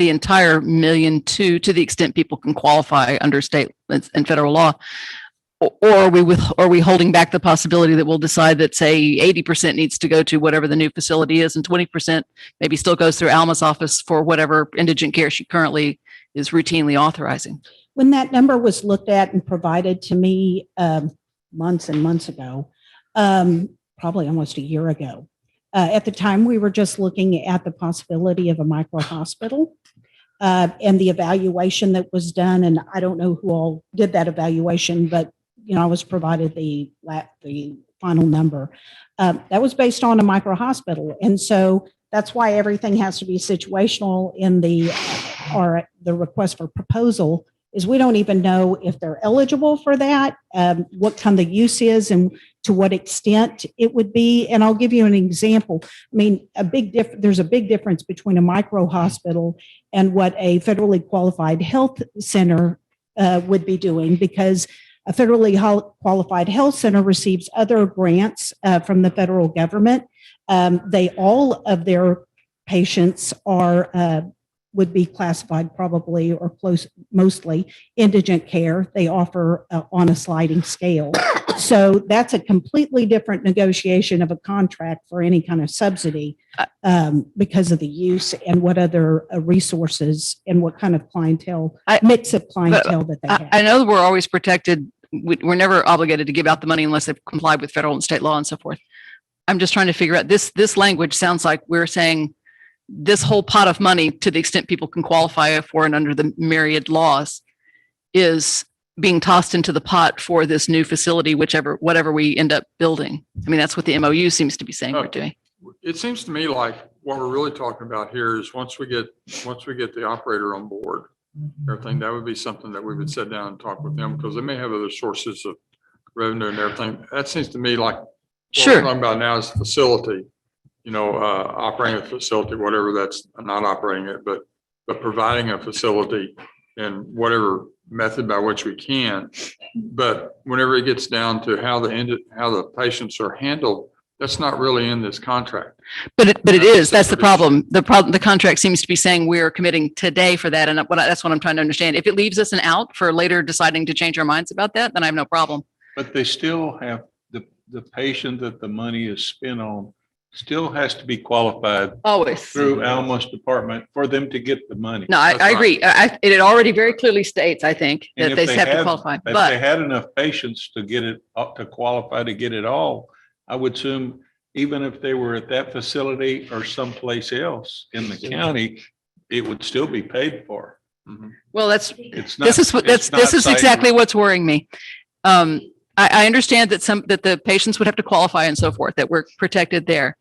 entire $1.2 million to the extent people can qualify under state and federal law? Or are we holding back the possibility that we'll decide that, say, 80% needs to go to whatever the new facility is, and 20% maybe still goes through Alma's office for whatever indigent care she currently is routinely authorizing? When that number was looked at and provided to me months and months ago, probably almost a year ago, at the time, we were just looking at the possibility of a micro hospital and the evaluation that was done. And I don't know who all did that evaluation, but I was provided the final number. That was based on a micro hospital. And so that's why everything has to be situational in the request for proposal, is we don't even know if they're eligible for that, what kind of use is and to what extent it would be. And I'll give you an example. I mean, there's a big difference between a micro hospital and what a federally qualified health center would be doing, because a federally qualified health center receives other grants from the federal government. All of their patients would be classified probably or mostly indigent care. They offer on a sliding scale. So that's a completely different negotiation of a contract for any kind of subsidy because of the use and what other resources and what kind of mix of clientele that they have. I know that we're always protected. We're never obligated to give out the money unless they've complied with federal and state law and so forth. I'm just trying to figure out, this language sounds like we're saying this whole pot of money, to the extent people can qualify for and under the myriad laws, is being tossed into the pot for this new facility, whatever we end up building. I mean, that's what the MOU seems to be saying we're doing. It seems to me like what we're really talking about here is once we get the operator on board, everything, that would be something that we would sit down and talk with them, because they may have other sources of revenue and everything. That seems to me like what we're talking about now is facility, operating a facility, whatever, that's not operating it, but providing a facility in whatever method by which we can. But whenever it gets down to how the patients are handled, that's not really in this contract. But it is, that's the problem. The contract seems to be saying we're committing today for that. And that's what I'm trying to understand. If it leaves us an out for later deciding to change our minds about that, then I have no problem. But they still have, the patient that the money is spent on still has to be qualified Always. through Alma's department for them to get the money. No, I agree. It already very clearly states, I think, And that if they have to qualify, If they but had enough patients to get it, to qualify to get it all, I would assume even if they were at that facility or someplace else in the county, it would still be paid for. well, It's not. this is what, it's not this is cited. exactly what's worrying me. I understand that that the patients would have to qualify and so forth, that we're protected there.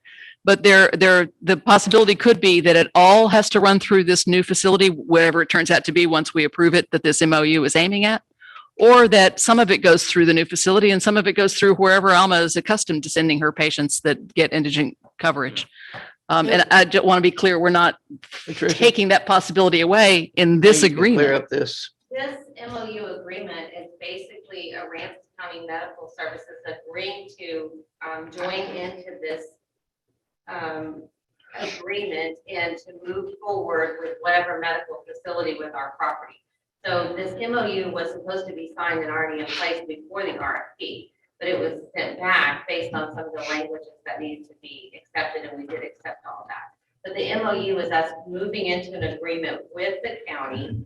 But the possibility could be that it all has to run through this new facility, whatever it turns out to be once we approve it, that this MOU is aiming at. Or that some of it goes through the new facility and some of it goes through wherever Alma is accustomed to sending her patients that get indigent coverage. And I just want to be clear, we're not taking that possibility away in this Clear agreement. up this. This MOU agreement is basically Aransas County Medical Services agreeing to join into this agreement and to move forward with whatever medical facility with our property. So this MOU was supposed to be signed and already in place before the RFP, but it was sent back based on some of the languages that needed to be accepted, and we did accept all of that. But the MOU is us moving into an agreement with the county,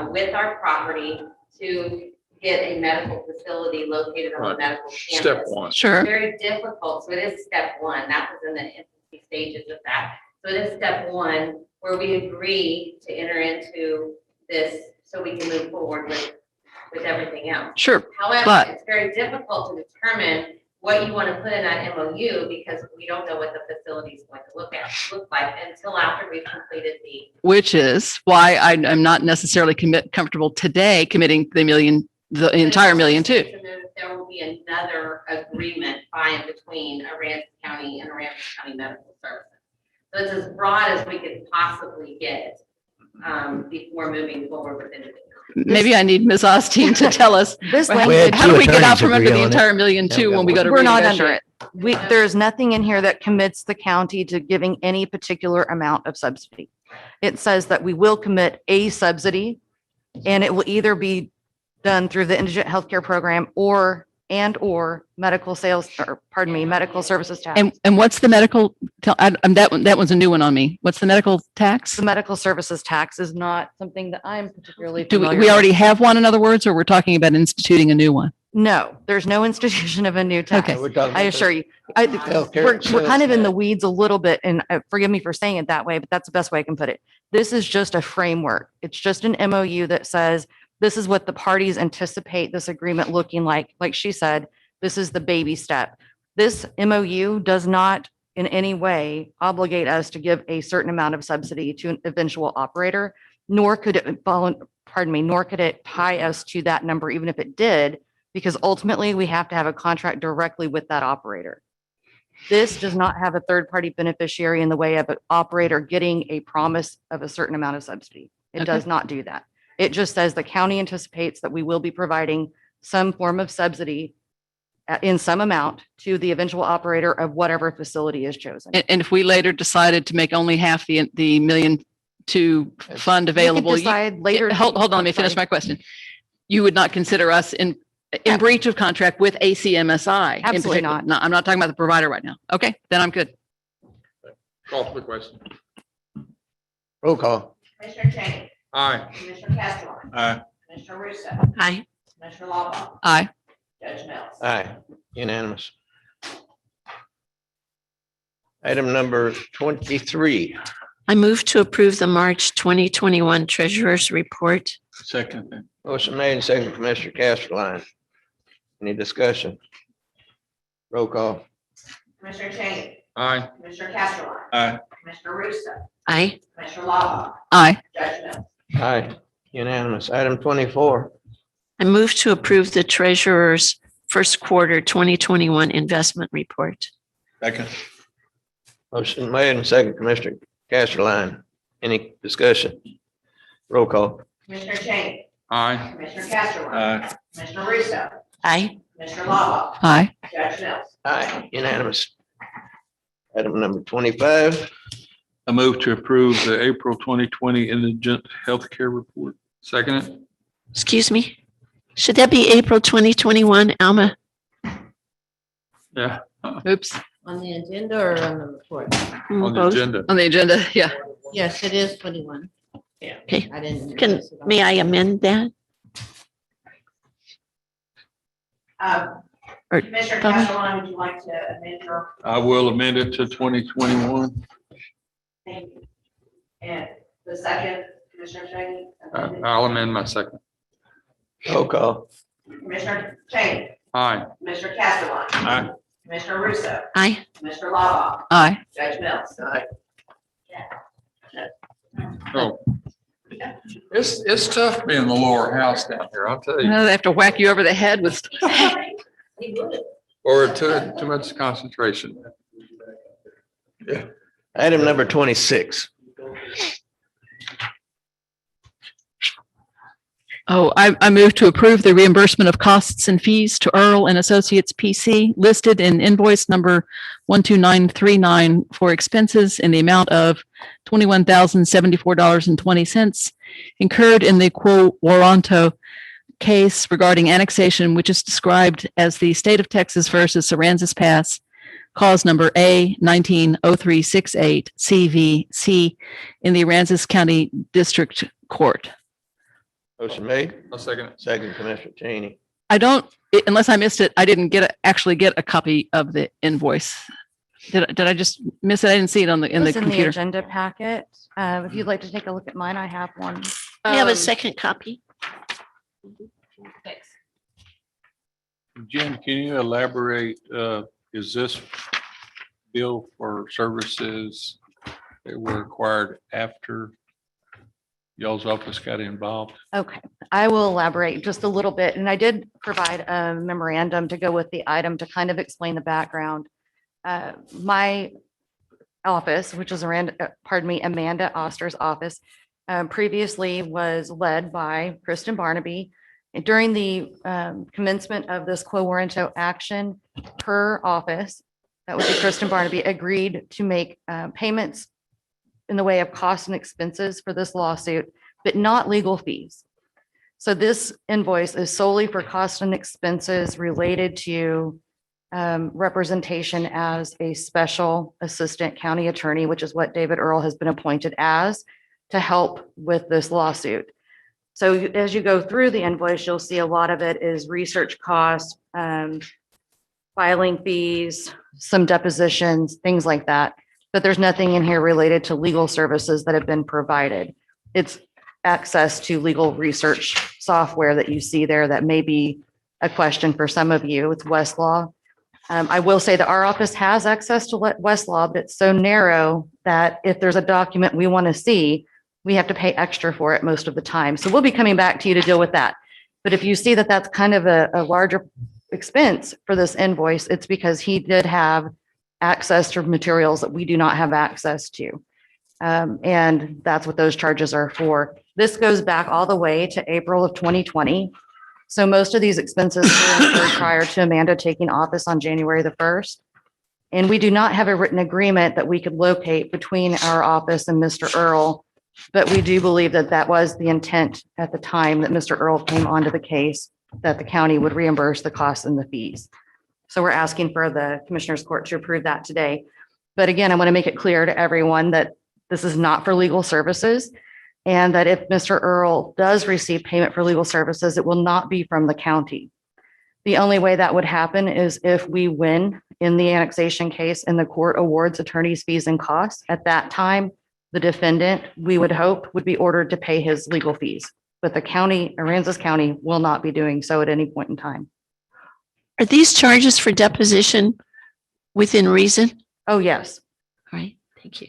with our property to get a medical facility located on the medical campus. Step one. Sure. Very difficult. So it is step one. That was in the infancy stages of that. So it is step one where we agree to enter into this so we can move forward with everything else. Sure. However, but- it's very difficult to determine what you want to put in that MOU because we don't know what the facility is going to look like until after we've completed the. Which is why I'm not necessarily comfortable today committing the entire million too. There will be another agreement by and between Aransas County and Aransas County Medical Services. So it's as broad as we could possibly get before moving forward with it. Maybe I need Ms. Osteen to tell us, This how language, do we get out from under the agree on it. entire million too when we go to we're not under renegotiate? it. There's nothing in here that commits the county to giving any particular amount of subsidy. It says that we will commit a subsidy and it will either be done through the indigent healthcare program or medical services tax. And what's the medical, that one's a new one on me. What's the medical tax? The medical services tax is not something that I'm particularly Do familiar we with. already have one, in other words, or we're talking about instituting a new one? No, there's no institution of a new tax. Okay. We're talking I about assure you. Healthcare We're kind of in the sales weeds a little bit, and forgive me for saying it that way, but that's the best way I can put it. This is just a framework. It's just an MOU that says, this is what the parties anticipate this agreement looking like. Like she said, this is the baby step. This MOU does not in any way obligate us to give a certain amount of subsidy to an eventual operator, nor could it nor could it tie us to that number, even if it did, because ultimately we have to have a contract directly with that operator. This does not have a third-party beneficiary in the way of an operator getting a promise of a certain amount of subsidy. It does not do that. It just says the county anticipates that we will be providing some form of subsidy in some amount to the eventual operator of whatever facility is chosen. And if we later decided to make only half the $1.2 million fund available, decide later. hold on, let me finish my question. You would not consider us in breach of contract with ACMSI? in Absolutely particular? not. No, I'm not talking about the provider right now. Okay, then I'm good. Call for the question. Roll call. Commissioner Cheney, Aye. Commissioner Castleton, Aye. Commissioner Russo, Aye. Commissioner Lawball, Aye. Judge Mills. Aye, unanimous. Item number 23. I move to approve the March 2021 Treasurer's Report. Second. Motion made and second, Commissioner Castelline. Any discussion? Roll call. Commissioner Cheney, Aye. Commissioner Castleton, Aye. Commissioner Russo, Aye. Commissioner Lawball, Aye. Judge Mills. Aye, unanimous. Item 24. I move to approve the Treasurer's First Quarter 2021 Investment Report. Second. Motion made and second, Commissioner Castelline. Any discussion? Roll call. Commissioner Cheney, Aye. Commissioner Castro. Aye. Commissioner Russo. Aye. Commissioner Lava. Aye. Judge Mills. Aye, unanimous. Item number 25. I move to approve the April 2020 indigent healthcare report. Second it? Excuse me. Should that be April 2021, Alma? Yeah, Oops, On the agenda or on the report? on the Both? agenda. on the agenda, yeah. Yes, it is 21. Okay. I didn't. Can, notice it on- may I amend that? Or- Commissioner Bubba? Castro, would you like to amend your? I will amend it to 2021. Thank you. And the second, Commissioner Cheney? I'll amend my second. Roll call. Commissioner Cheney. Aye. Commissioner Castro. Aye. Commissioner Russo. Aye. Commissioner Lava. Aye. Judge Mills. Aye. Oh. It's tough being the lower house down here, I'll tell you. They have to whack you over the head with. Or too much concentration. Item number 26. Oh, I move to approve the reimbursement of costs and fees to Earl and Associates PC listed in invoice number 12939 for expenses in the amount of $21,074.20 incurred in the Quo Warranto case regarding annexation, which is described as the State of Texas versus Aransas Pass, cause number A190368 CVC in the Aransas County District Court. Motion made. I'll second it. Second, Commissioner Cheney. I don't, unless I missed it, I didn't actually get a copy of the invoice. Did I just miss it? I didn't see it in the It's in the computer. agenda packet. If you'd like to take a look at mine, I have one. I have a second copy. Jim, can you elaborate, is this bill for services that were acquired after y'all's office got involved? Okay, I will elaborate just a little bit. And I did provide a memorandum to go with the item to kind of explain the background. My office, which is Amanda Oster's office, previously was led by Kristen Barnaby. And during the commencement of this quo warranto action, her office, that would be Kristen Barnaby, agreed to make payments in the way of costs and expenses for this lawsuit, but not legal fees. So this invoice is solely for costs and expenses related to representation as a special assistant county attorney, which is what David Earl has been appointed as, to help with this lawsuit. So as you go through the invoice, you'll see a lot of it is research costs, filing fees, some depositions, things like that. But there's nothing in here related to legal services that have been provided. It's access to legal research software that you see there that may be a question for some of you. It's Westlaw. I will say that our office has access to Westlaw, but it's so narrow that if there's a document we want to see, we have to pay extra for it most of the time. So we'll be coming back to you to deal with that. But if you see that that's kind of a larger expense for this invoice, it's because he did have access to materials that we do not have access to. And that's what those charges are for. This goes back all the way to April of 2020. So most of these expenses were incurred prior to Amanda taking office on January the 1st. And we do not have a written agreement that we could locate between our office and Mr. Earl. But we do believe that that was the intent at the time that Mr. Earl came onto the case, that the county would reimburse the costs and the fees. So we're asking for the Commissioners Court to approve that today. But again, I want to make it clear to everyone that this is not for legal services, and that if Mr. Earl does receive payment for legal services, it will not be from the county. The only way that would happen is if we win in the annexation case and the court awards attorney's fees and costs. At that time, the defendant, we would hope, would be ordered to pay his legal fees. But the county, Aransas County, will not be doing so at any point in time. Are these charges for deposition within reason? Oh, yes. All right, thank you.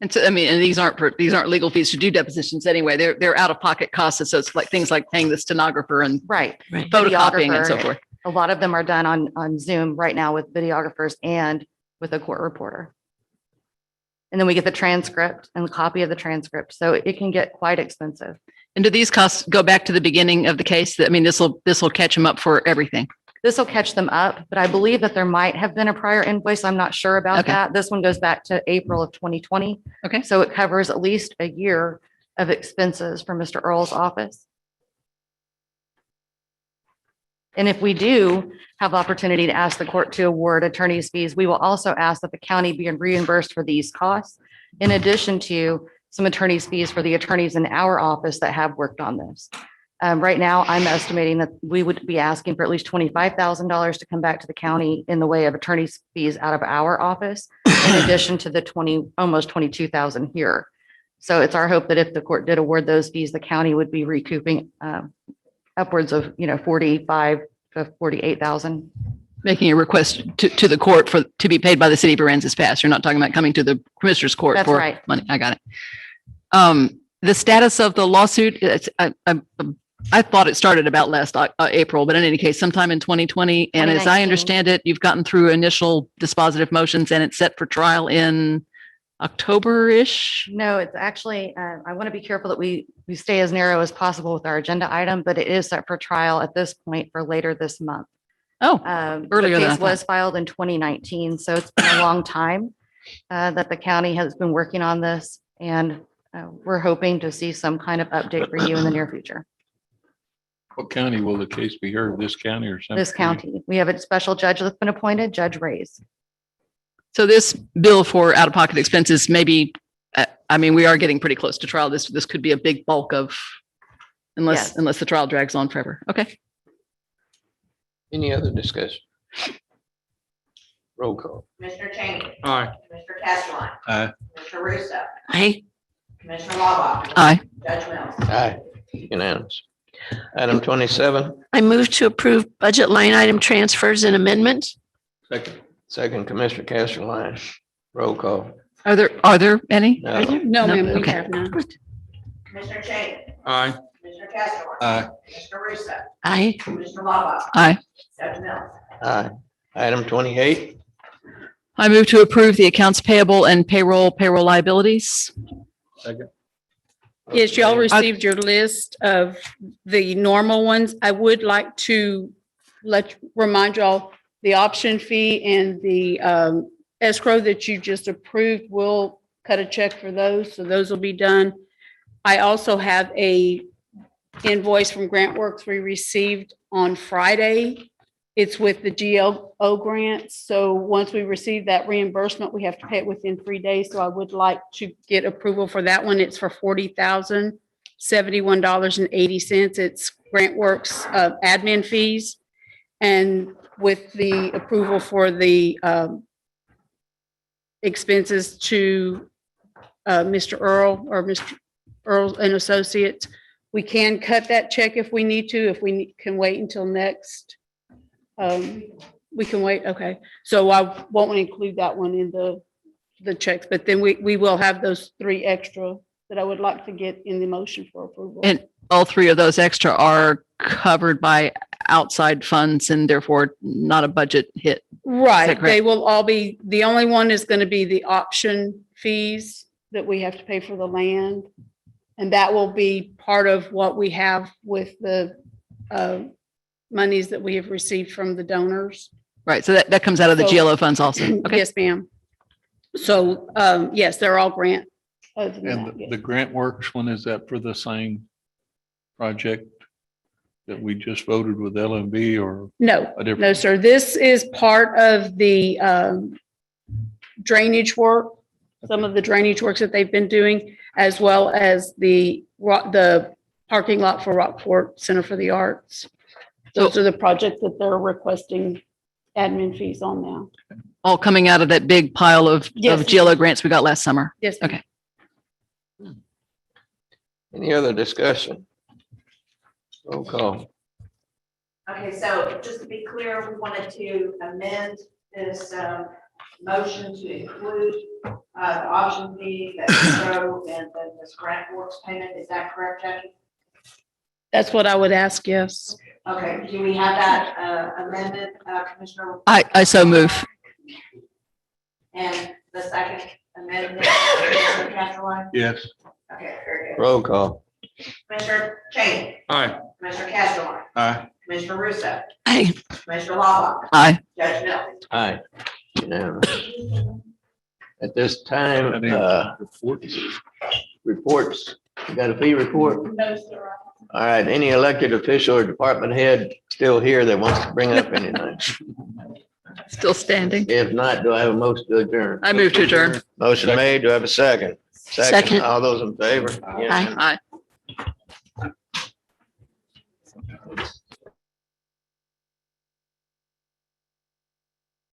And so, I mean, and these aren't legal fees to do depositions anyway. They're out of pocket costs. So it's like things like paying the stenographer and photocopying and so forth. A lot of them are done on Zoom right now with videographers and with a court reporter. And then we get the transcript and the copy of the transcript. So it can get quite expensive. And do these costs go back to the beginning of the case? I mean, this will catch them up for everything. This will catch them up, but I believe that there might have been a prior invoice. I'm not sure about Okay. that. This one goes back to April of 2020. Okay. So it covers at least a year of expenses for Mr. Earl's office. And if we do have opportunity to ask the court to award attorney's fees, we will also ask that the county be reimbursed for these costs, in addition to some attorney's fees for the attorneys in our office that have worked on this. Right now, I'm estimating that we would be asking for at least $25,000 to come back to the county in the way of attorney's fees out of our office, in addition to the almost 22,000 here. So it's our hope that if the court did award those fees, the county would be recouping upwards of, 45 to 48,000. Making a request to the court to be paid by the city of Aransas Pass. You're not talking about coming to the commissioner's court That's for right. money. I got it. The status of the lawsuit, I thought it started about last April, but in any case, sometime in 2020. And as I 2019. understand it, you've gotten through initial dispositive motions and it's set for trial in October-ish. No, it's actually, I want to be careful that we stay as narrow as possible with our agenda item, but it is set for trial at this point for later this month. Oh, earlier The than I case thought. was filed in 2019, so it's been a long time that the county has been working on this, and we're hoping to see some kind of update for you in the near future. What county will the case be heard? This county or something? This county, we have a special judge that's been appointed, Judge Ray's. So this bill for out-of-pocket expenses, maybe, we are getting pretty close to trial. This could be a big bulk of, unless the trial drags on forever. Okay. Any other discussion? Roll call. Commissioner Cheney. Aye. Commissioner Castleline. Aye. Commissioner Russo. Aye. Commissioner Lava. Aye. Judge Mills. Aye. Unanimous. Item 27, I move to approve budget line item transfers and amendments. second Commissioner Castleline. Roll call. Are there any? No. No, ma'am, we Okay. have none. Commissioner Cheney. Aye. Commissioner Castleline. Aye. Commissioner Russo. Aye. Commissioner Lava. Aye. Judge Mills. Aye. Item 28, I move to approve the accounts payable and payroll liabilities. Yes, y'all received your list of the normal ones. I would like to remind y'all, the option fee and the escrow that you just approved will cut a check for those, so those will be done. I also have a invoice from GrantWorks we received on Friday. It's with the GLO grant, so once we receive that reimbursement, we have to pay it within 3 days, so I would like to get approval for that one. It's for $40,071.80. It's GrantWorks admin fees. And with the approval for the expenses to Mr. Earl or Mr. Earl and Associates, we can cut that check if we need to, if we can wait until next. We can wait, okay. So I won't include that one in the checks, but then we will have those 3 extra that I would like to get in the motion for approval. And all 3 of those extra are covered by outside funds and therefore not a budget hit. Right, correct? they will all be, the only one is going to be the option fees that we have to pay for the land. And that will be part of what we have with the monies that we have received from the donors. Right. So that comes out of the So- GLO funds also. Okay. Yes, ma'am. So, yes, they're all grant. Other than And that, yes. the GrantWorks one, is that for the same project that we just voted with LMB or No, a different? no, sir. This is part of the drainage work, some of the drainage works that they've been doing, as well as the parking lot for Rockport Center for the Arts. Those are the projects that they're requesting admin fees on now. All coming out of that big pile of Yes. GLO grants we got last summer. Yes. Okay. any other discussion? Roll call. Okay, so just to be clear, we wanted to amend this motion to include the option fee, the escrow, and then this GrantWorks payment. Is that correct, Jackie? That's what I would ask, yes. Okay, do we have that amended, Commissioner? I so move. And the second amendment, Commissioner Castleline? Yes. Okay, very good. Roll call. Commissioner Cheney, Aye. Commissioner Castro, Aye. Commissioner Russo, Aye. Commissioner Lawler, Aye. Judge Mills. Aye. Unanimous. At this time, reports. You got a fee report? No, sir. All right, any elected official or department head still here that wants to bring up anything? Still standing. If not, do I have a motion to adjourn? I move to adjourn. Motion made. Do I have a second? Second. All those in favor? Aye. Aye.